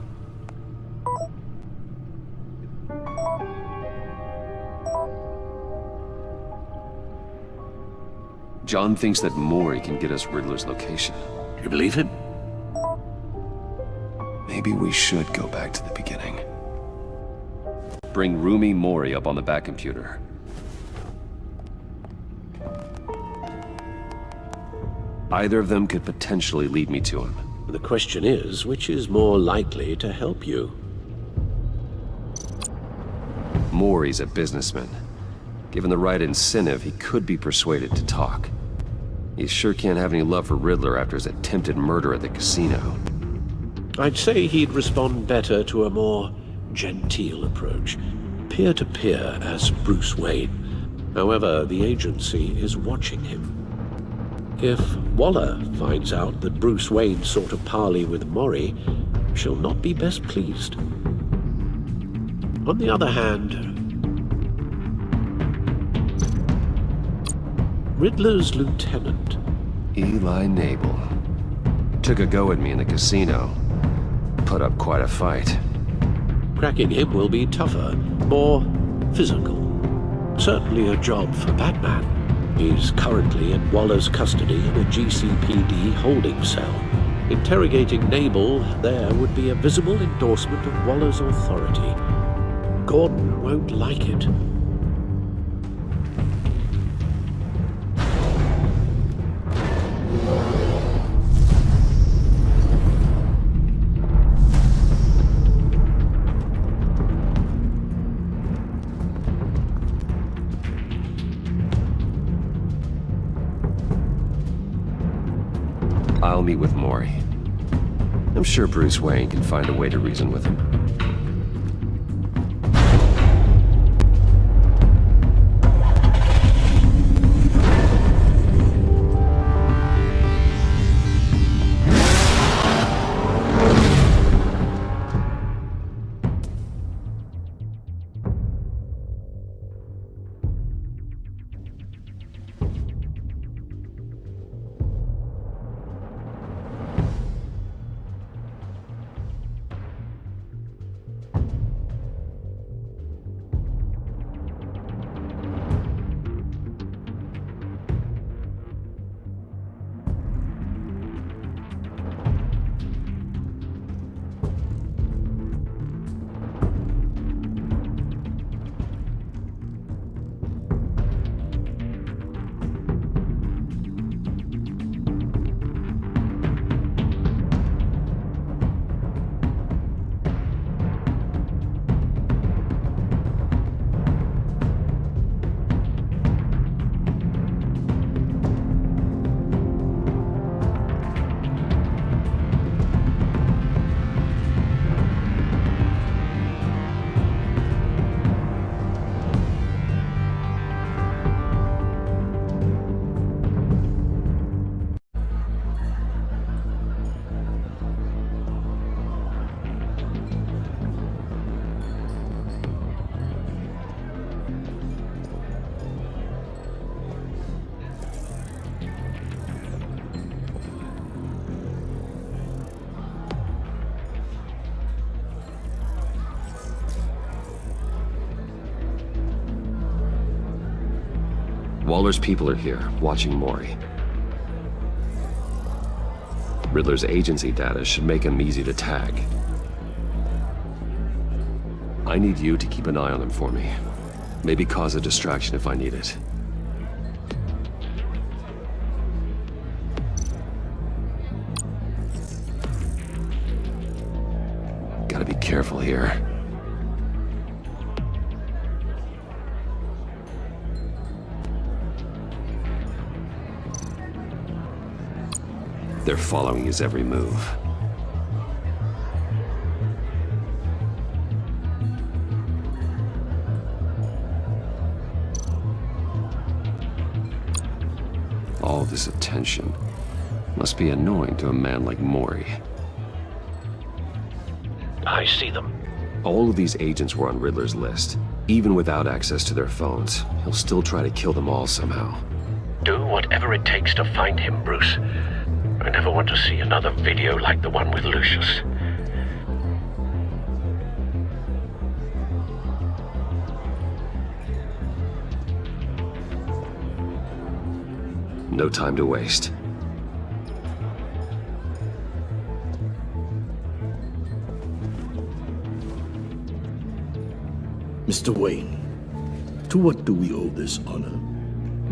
Speaker 1: John thinks that Maury can get us Riddler's location.
Speaker 4: Do you believe him?
Speaker 1: Maybe we should go back to the beginning. Bring Rumi Maury up on the back computer. Either of them could potentially lead me to him.
Speaker 4: The question is, which is more likely to help you?
Speaker 1: Maury's a businessman. Given the right incentive, he could be persuaded to talk. He sure can't have any love for Riddler after his attempted murder at the casino.
Speaker 4: I'd say he'd respond better to a more genteel approach. Peer-to-peer as Bruce Wayne. However, the agency is watching him. If Waller finds out that Bruce Wayne sought a parley with Maury, she'll not be best pleased. On the other hand, Riddler's lieutenant,
Speaker 1: Eli Nabel, took a go at me in the casino. Put up quite a fight.
Speaker 4: Cracking him will be tougher, more physical. Certainly a job for Batman. He's currently in Waller's custody in a GCPD holding cell. Interrogating Nabel there would be a visible endorsement of Waller's authority. Gordon won't like it.
Speaker 1: I'll meet with Maury. I'm sure Bruce Wayne can find a way to reason with him. Waller's people are here, watching Maury. Riddler's agency data should make him easy to tag.
Speaker 18: I need you to keep an eye on him for me. Maybe cause a distraction if I need it. Gotta be careful here. They're following his every move. All this attention must be annoying to a man like Mori.
Speaker 4: I see them.
Speaker 18: All of these agents were on Riddler's list. Even without access to their phones, he'll still try to kill them all somehow.
Speaker 4: Do whatever it takes to find him, Bruce. I never want to see another video like the one with Lucius.
Speaker 18: No time to waste.
Speaker 12: Mr. Wayne, to what do we owe this honor?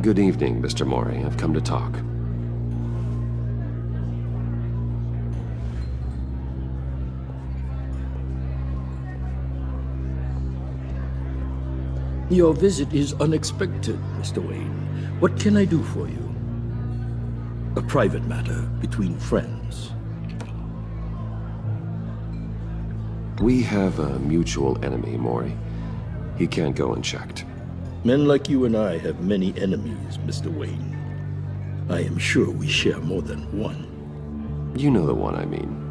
Speaker 18: Good evening, Mr. Mori. I've come to talk.
Speaker 12: Your visit is unexpected, Mr. Wayne. What can I do for you? A private matter between friends.
Speaker 18: We have a mutual enemy, Mori. He can't go unchecked.
Speaker 12: Men like you and I have many enemies, Mr. Wayne. I am sure we share more than one.
Speaker 18: You know the one I mean.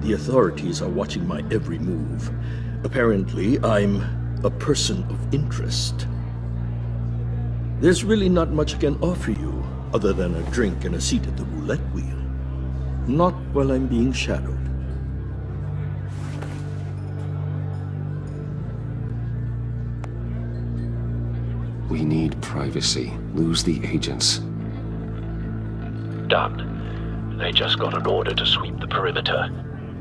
Speaker 12: The authorities are watching my every move. Apparently, I'm a person of interest. There's really not much I can offer you, other than a drink and a seat at the roulette wheel. Not while I'm being shadowed.
Speaker 18: We need privacy. Lose the agents.
Speaker 4: Done. They just got an order to sweep the perimeter.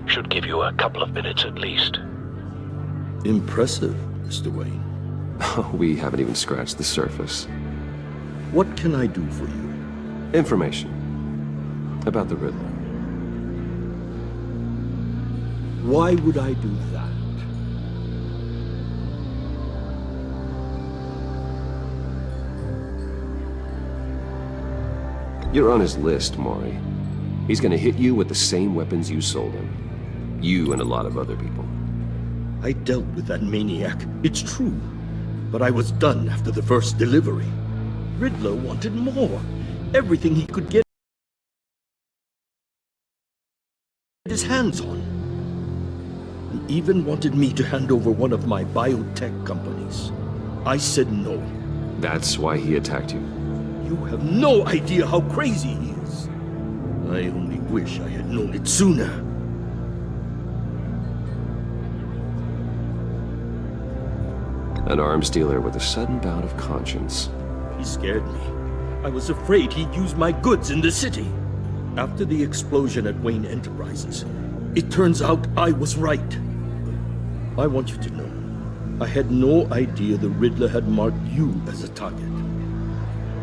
Speaker 4: Should give you a couple of minutes at least.
Speaker 12: Impressive, Mr. Wayne.
Speaker 18: We haven't even scratched the surface.
Speaker 12: What can I do for you?
Speaker 18: Information. About the Riddler.
Speaker 12: Why would I do that?
Speaker 18: You're on his list, Mori. He's gonna hit you with the same weapons you sold him. You and a lot of other people.
Speaker 12: I dealt with that maniac, it's true. But I was done after the first delivery. Riddler wanted more. Everything he could get his hands on. He even wanted me to hand over one of my biotech companies. I said no.
Speaker 18: That's why he attacked you?
Speaker 12: You have no idea how crazy he is. I only wish I had known it sooner.
Speaker 18: An arms dealer with a sudden bout of conscience.
Speaker 12: He scared me. I was afraid he'd use my goods in the city. After the explosion at Wayne Enterprises, it turns out I was right. I want you to know, I had no idea the Riddler had marked you as a target.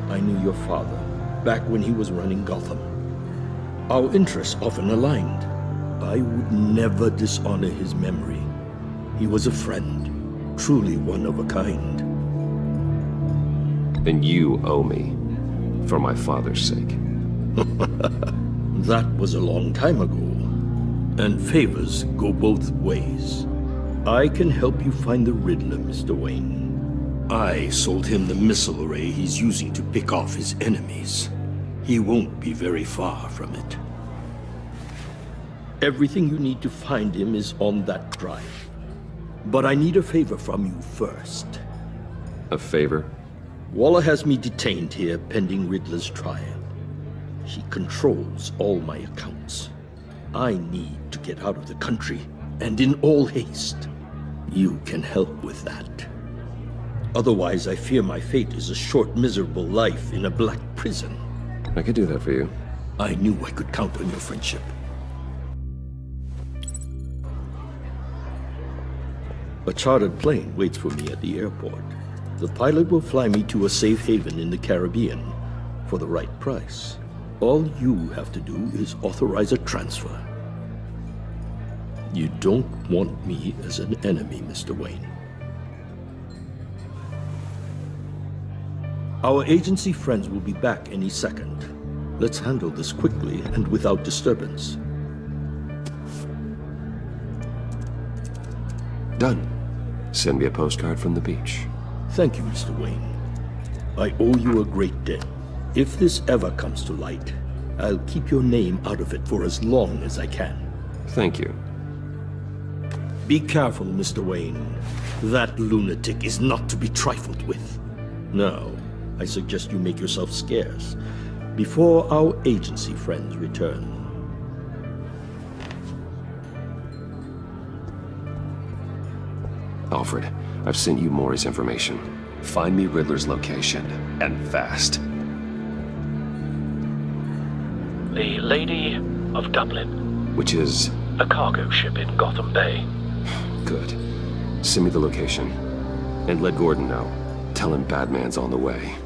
Speaker 12: I knew your father back when he was running Gotham. Our interests often aligned. I would never dishonor his memory. He was a friend. Truly one of a kind.
Speaker 18: Then you owe me, for my father's sake.
Speaker 12: That was a long time ago, and favors go both ways. I can help you find the Riddler, Mr. Wayne. I sold him the missile array he's using to pick off his enemies. He won't be very far from it. Everything you need to find him is on that drive. But I need a favor from you first.
Speaker 18: A favor?
Speaker 12: Waller has me detained here pending Riddler's trial. She controls all my accounts. I need to get out of the country, and in all haste. You can help with that. Otherwise, I fear my fate is a short, miserable life in a black prison.
Speaker 18: I could do that for you.
Speaker 12: I knew I could count on your friendship. A chartered plane waits for me at the airport. The pilot will fly me to a safe haven in the Caribbean for the right price. All you have to do is authorize a transfer. You don't want me as an enemy, Mr. Wayne. Our agency friends will be back any second. Let's handle this quickly and without disturbance.
Speaker 18: Done. Send me a postcard from the beach.
Speaker 12: Thank you, Mr. Wayne. I owe you a great debt. If this ever comes to light, I'll keep your name out of it for as long as I can.
Speaker 18: Thank you.
Speaker 12: Be careful, Mr. Wayne. That lunatic is not to be trifled with. Now, I suggest you make yourself scarce before our agency friends return.
Speaker 18: Alfred, I've sent you Maury's information. Find me Riddler's location, and fast.
Speaker 4: The Lady of Dublin.
Speaker 18: Which is?
Speaker 4: A cargo ship in Gotham Bay.
Speaker 18: Good. Send me the location. And let Gordon know. Tell him Batman's on the way.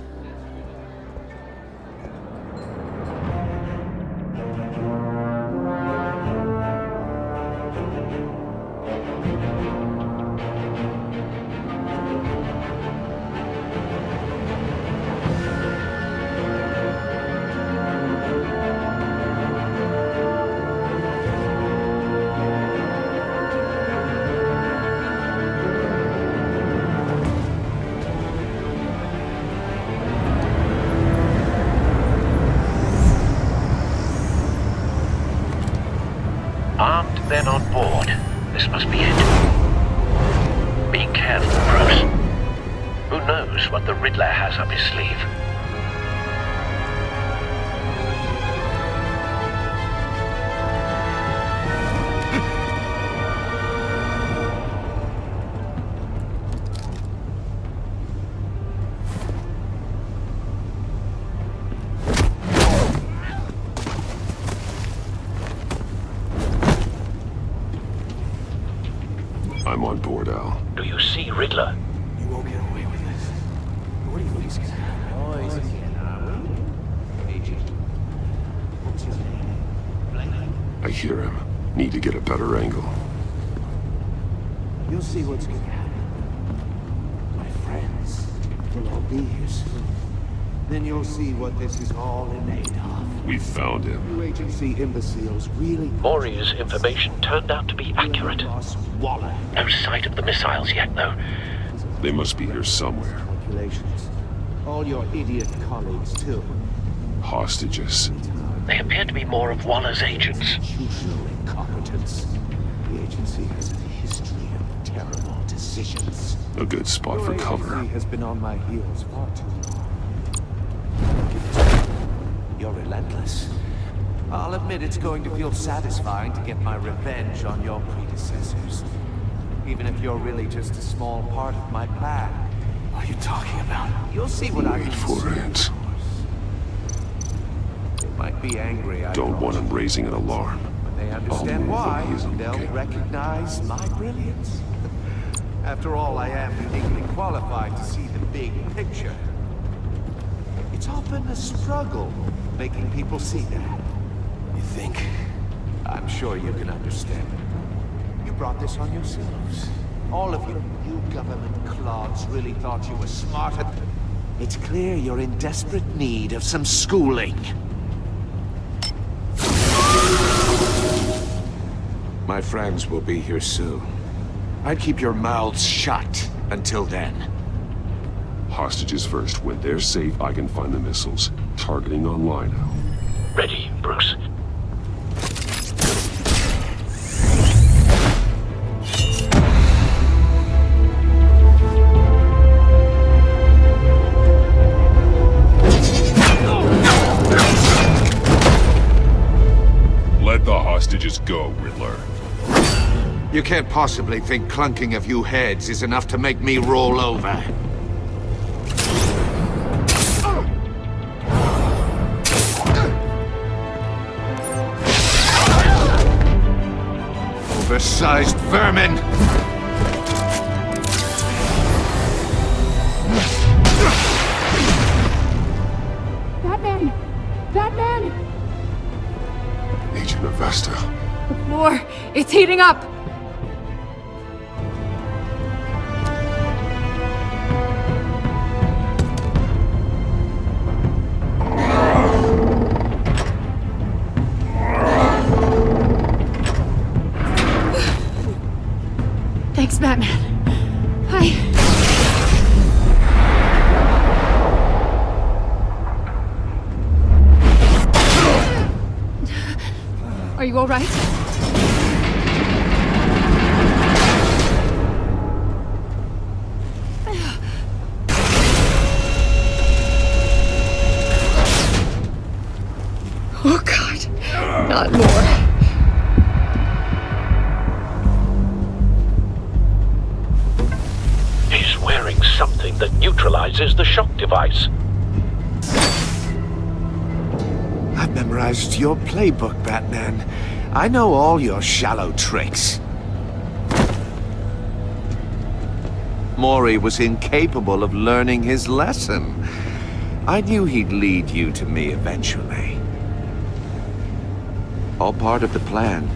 Speaker 4: Armed men on board. This must be it. Be careful, Bruce. Who knows what the Riddler has up his sleeve?
Speaker 7: I'm on board, Al.
Speaker 4: Do you see Riddler?
Speaker 3: You won't get away with this. What do you think's gonna happen? Boys again, Agent. What's your name?
Speaker 7: I hear him. Need to get a better angle.
Speaker 14: You'll see what's gonna happen. My friends will all be here soon. Then you'll see what this is all in aid of.
Speaker 7: We found him.
Speaker 14: You agency imbeciles really...
Speaker 4: Maury's information turned out to be accurate. No sight of the missiles yet, though.
Speaker 7: They must be here somewhere.
Speaker 14: Calculations. All your idiot colleagues, too.
Speaker 7: Hostages.
Speaker 4: They appear to be more of Waller's agents.
Speaker 14: Institutional incompetence. The agency has a history of terrible decisions.
Speaker 7: A good spot for cover.
Speaker 14: Your agency has been on my heels far too long. You're relentless. I'll admit it's going to feel satisfying to get my revenge on your predecessors. Even if you're really just a small part of my plan.
Speaker 3: What are you talking about?
Speaker 14: You'll see what I
Speaker 7: Wait for it.
Speaker 14: They might be angry.
Speaker 7: Don't want him raising an alarm.
Speaker 14: When they understand why, they'll recognize my brilliance. After all, I am uniquely qualified to see the big picture. It's often a struggle making people see that.
Speaker 3: You think?
Speaker 14: I'm sure you can understand. You brought this on yourselves. All of you government clods really thought you were smarter. It's clear you're in desperate need of some schooling.
Speaker 8: My friends will be here soon. I'd keep your mouths shut until then.
Speaker 7: Hostages first. When they're safe, I can find the missiles. Targeting online now.
Speaker 4: Ready, Bruce.
Speaker 7: Let the hostages go, Riddler.
Speaker 8: You can't possibly think clunking a few heads is enough to make me roll over. Oversized vermin!
Speaker 17: Batman! Batman!
Speaker 15: Agent Avesta.
Speaker 17: The floor, it's heating up! Thanks, Batman. Hi. Are you all right? Oh, God. Not more.
Speaker 4: He's wearing something that neutralizes the shock device.
Speaker 14: I've memorized your playbook, Batman. I know all your shallow tricks. Mori was incapable of learning his lesson. I knew he'd lead you to me eventually. All part of the plan.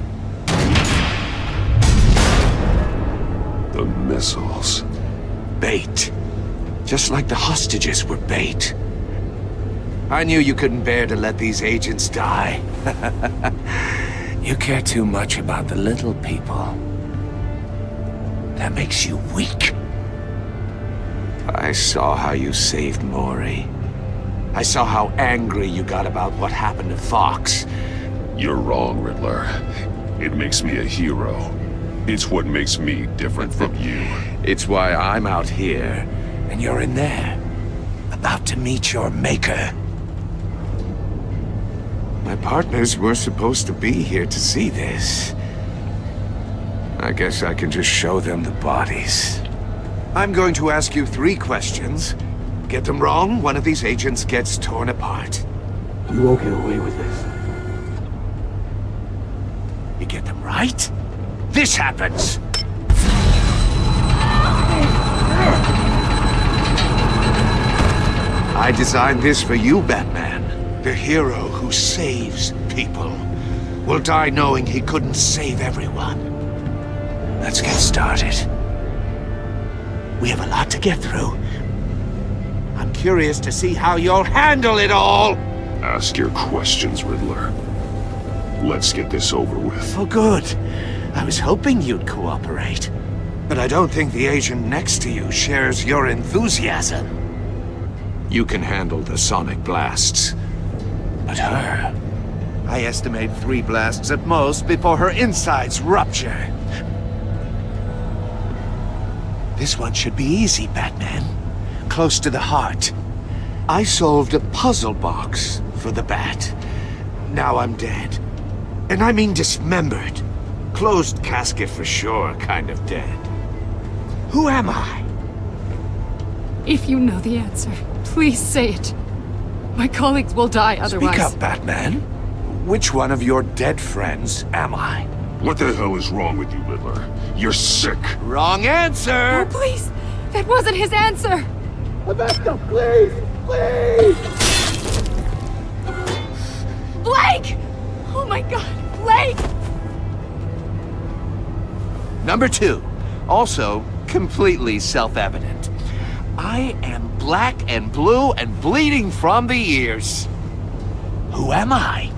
Speaker 15: The missiles.
Speaker 14: Bait. Just like the hostages were bait. I knew you couldn't bear to let these agents die. You care too much about the little people. That makes you weak. I saw how you saved Mori. I saw how angry you got about what happened to Fox.
Speaker 7: You're wrong, Riddler. It makes me a hero. It's what makes me different from you.
Speaker 14: It's why I'm out here, and you're in there. About to meet your maker. My partners were supposed to be here to see this. I guess I can just show them the bodies. I'm going to ask you 3 questions. Get them wrong, one of these agents gets torn apart.
Speaker 12: You won't get away with this.
Speaker 14: You get them right, this happens! I designed this for you, Batman. The hero who saves people will die knowing he couldn't save everyone. Let's get started. We have a lot to get through. I'm curious to see how you'll handle it all!
Speaker 7: Ask your questions, Riddler. Let's get this over with.
Speaker 14: Oh, good. I was hoping you'd cooperate. But I don't think the agent next to you shares your enthusiasm. You can handle the sonic blasts. But her... I estimate 3 blasts at most before her insides rupture. This one should be easy, Batman. Close to the heart. I solved a puzzle box for the Bat. Now I'm dead. And I mean dismembered. Closed casket for sure, kind of dead. Who am I?
Speaker 21: If you know the answer, please say it. My colleagues will die otherwise.
Speaker 14: Speak up, Batman. Which one of your dead friends am I?
Speaker 7: What the hell is wrong with you, Riddler? You're sick.
Speaker 14: Wrong answer!
Speaker 21: Oh, please! That wasn't his answer!
Speaker 12: Avesta, please! Please!
Speaker 21: Blake! Oh my God, Blake!
Speaker 14: Number 2. Also, completely self-evident. I am black and blue and bleeding from the ears. Who am I?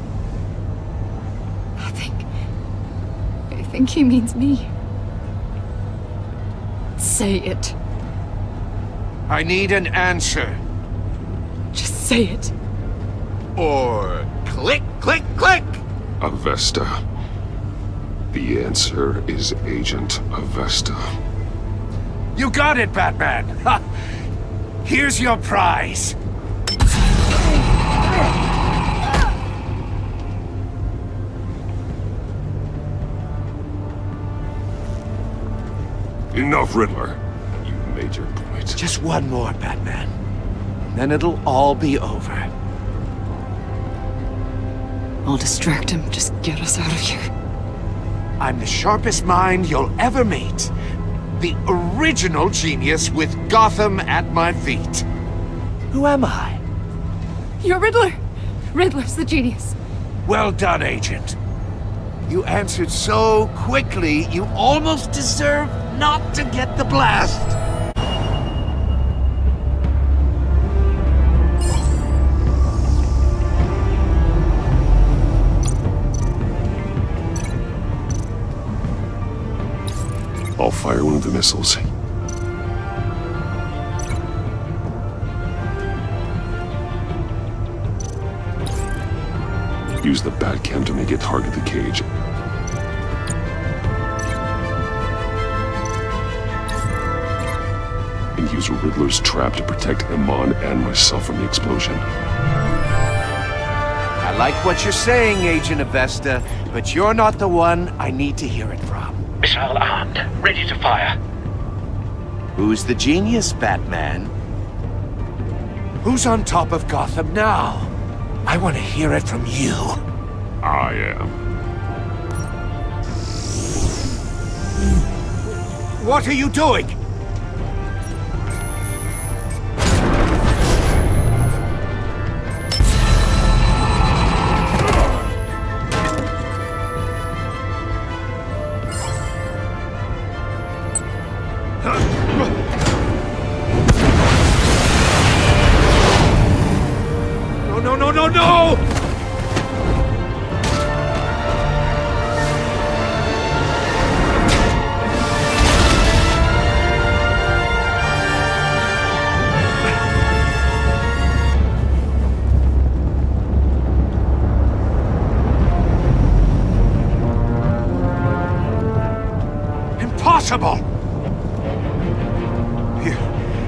Speaker 21: I think he means me. Say it.
Speaker 14: I need an answer.
Speaker 21: Just say it.
Speaker 14: Or click, click, click!
Speaker 7: Avesta. The answer is Agent Avesta.
Speaker 14: You got it, Batman! Ha! Here's your prize!
Speaker 7: Enough, Riddler. You made your point.
Speaker 14: Just one more, Batman. Then it'll all be over.
Speaker 21: I'll distract him. Just get us out of here.
Speaker 14: I'm the sharpest mind you'll ever meet. The original genius with Gotham at my feet. Who am I?
Speaker 17: You're Riddler! Riddler's the genius.
Speaker 14: Well done, Agent. You answered so quickly, you almost deserve not to get the blast.
Speaker 7: I'll fire one of the missiles. Use the Batcam to make it target the cage. And use Riddler's trap to protect Iman and myself from the explosion.
Speaker 14: I like what you're saying, Agent Avesta, but you're not the one I need to hear it from.
Speaker 9: Missile armed, ready to fire.
Speaker 14: Who's the genius, Batman? Who's on top of Gotham now? I want to hear it from you.
Speaker 7: I am.
Speaker 14: What are you doing? No! Impossible!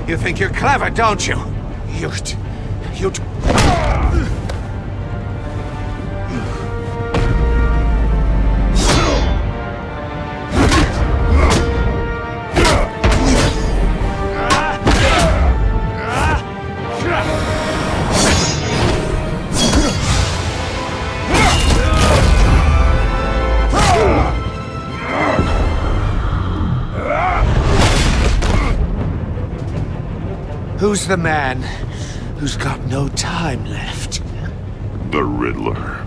Speaker 14: You think you're clever, don't you? You... Who's the man who's got no time left?
Speaker 7: The Riddler.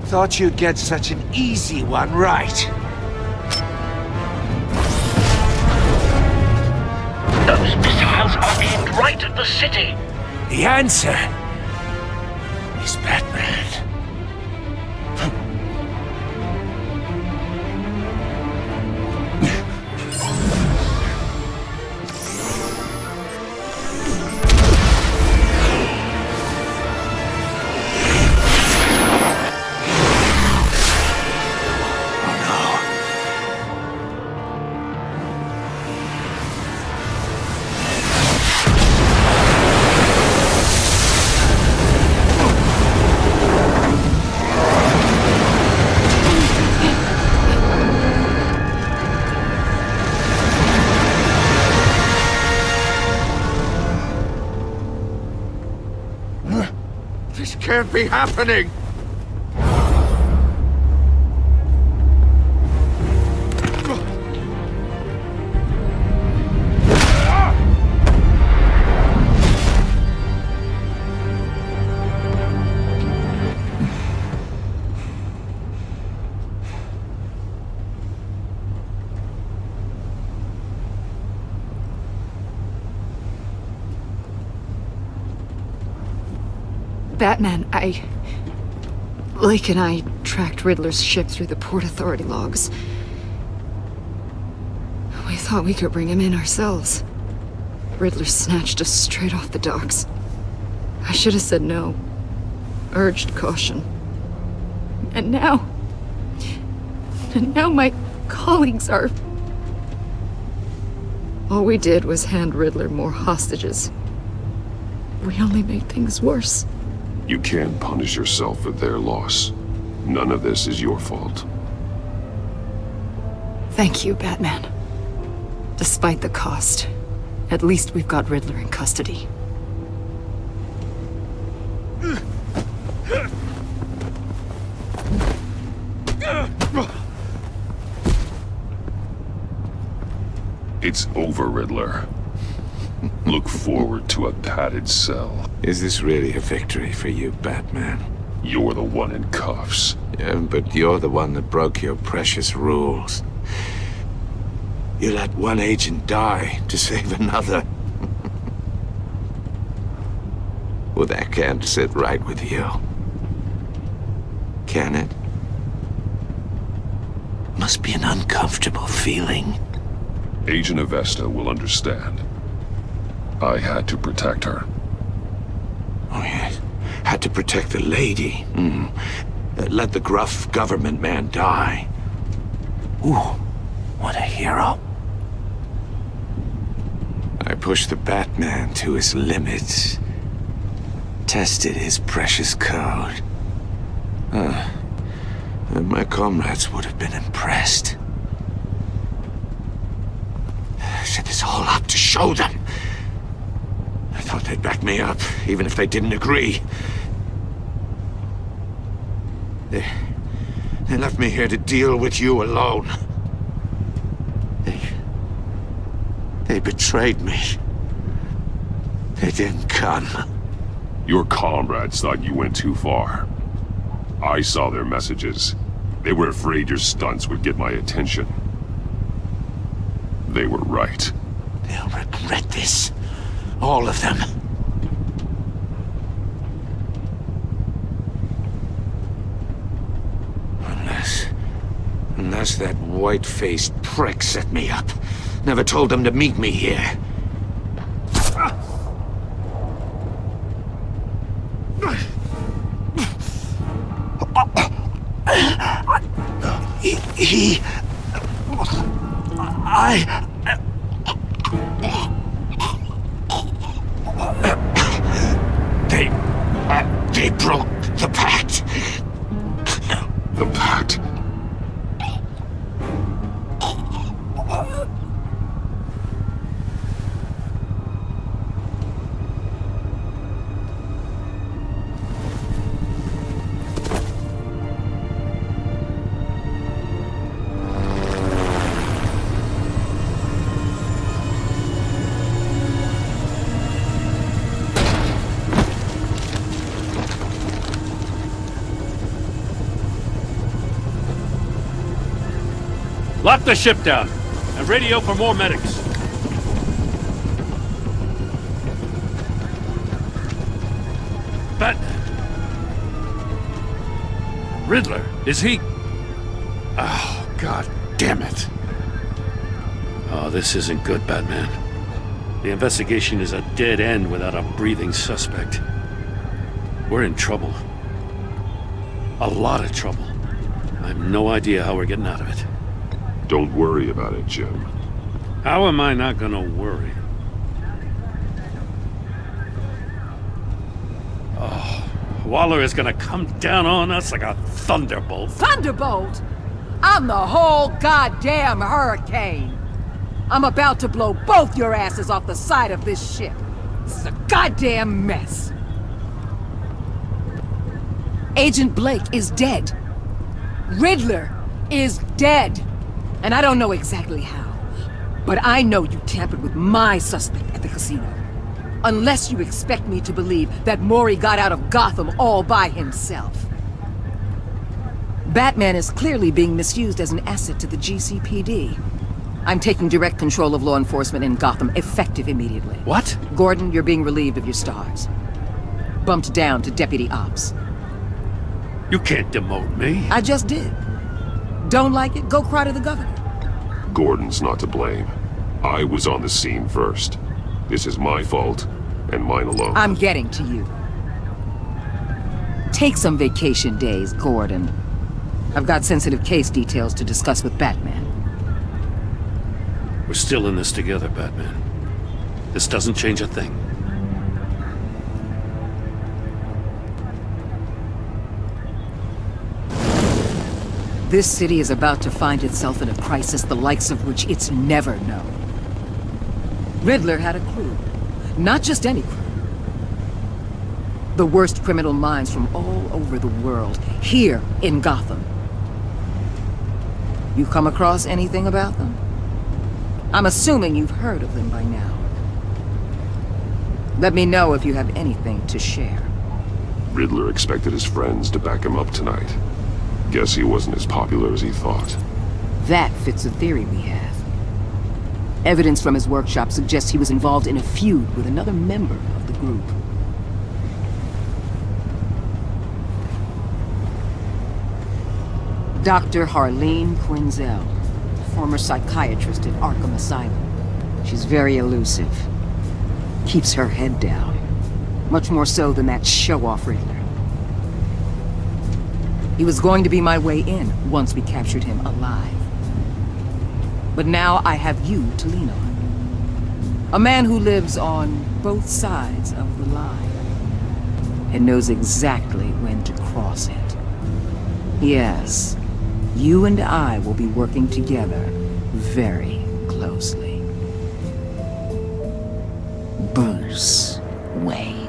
Speaker 14: Thought you'd get such an easy one right.
Speaker 9: Those missiles are aimed right at the city.
Speaker 14: The answer is Batman. This can't be happening!
Speaker 13: Batman, Lake and I tracked Riddler's ship through the Port Authority logs. We thought we could bring him in ourselves. Riddler snatched us straight off the docks. I should have said no. Urged caution. And now my colleagues are... All we did was hand Riddler more hostages. We only made things worse.
Speaker 7: You can't punish yourself for their loss. None of this is your fault.
Speaker 13: Thank you, Batman. Despite the cost, at least we've got Riddler in custody.
Speaker 7: It's over, Riddler. Look forward to a padded cell.
Speaker 8: Is this really a victory for you, Batman?
Speaker 7: You're the one in cuffs.
Speaker 8: Yeah, but you're the one that broke your precious rules. You let one agent die to save another. Well, that can't sit right with you. Can it? Must be an uncomfortable feeling.
Speaker 7: Agent Avesta will understand. I had to protect her.
Speaker 8: Oh, yes. Had to protect the lady. Let the gruff government man die. Ooh, what a hero. I pushed the Batman to his limits. Tested his precious code. My comrades would have been impressed. Set this all up to show them. I thought they'd back me up, even if they didn't agree. They left me here to deal with you alone. They betrayed me. They didn't come.
Speaker 7: Your comrades thought you went too far. I saw their messages. They were afraid your stunts would get my attention. They were right.
Speaker 8: They'll regret this. All of them. Unless that white-faced prick set me up. Never told them to meet me here. They broke the pact.
Speaker 7: The pact?
Speaker 10: Lock the ship down, and radio for more medics. Batman. Riddler, is he... Oh, God damn it. Oh, this isn't good, Batman. The investigation is a dead end without a breathing suspect. We're in trouble. A lot of trouble. I have no idea how we're getting out of it.
Speaker 7: Don't worry about it, Jim.
Speaker 10: How am I not gonna worry? Oh, Waller is gonna come down on us like a thunderbolt.
Speaker 5: Thunderbolt? I'm the whole goddamn hurricane. I'm about to blow both your asses off the side of this ship. This is a goddamn mess. Agent Blake is dead. Riddler is dead. And I don't know exactly how, but I know you tampered with my suspect at the casino. Unless you expect me to believe that Mori got out of Gotham all by himself. Batman is clearly being misused as an asset to the GCPD. I'm taking direct control of law enforcement in Gotham, effective immediately.
Speaker 10: What?
Speaker 5: Gordon, you're being relieved of your stars. Bumped down to Deputy Ops.
Speaker 10: You can't demote me.
Speaker 5: I just did. Don't like it? Go cry to the governor.
Speaker 7: Gordon's not to blame. I was on the scene first. This is my fault, and mine alone.
Speaker 5: I'm getting to you. Take some vacation days, Gordon. I've got sensitive case details to discuss with Batman.
Speaker 10: We're still in this together, Batman. This doesn't change a thing.
Speaker 5: This city is about to find itself in a crisis the likes of which it's never known. Riddler had a crew. Not just any crew. The worst criminal minds from all over the world, here in Gotham. You come across anything about them? I'm assuming you've heard of them by now. Let me know if you have anything to share.
Speaker 7: Riddler expected his friends to back him up tonight. Guess he wasn't as popular as he thought.
Speaker 5: That fits the theory we have. Evidence from his workshop suggests he was involved in a feud with another member of the group. Dr. Harleen Quinzel, former psychiatrist at Arkham Asylum. She's very elusive. Keeps her head down. Much more so than that show-off Riddler. He was going to be my way in once we captured him alive. But now I have you to lean on. A man who lives on both sides of the line and knows exactly when to cross it. Yes, you and I will be working together very closely. Bruce Wayne.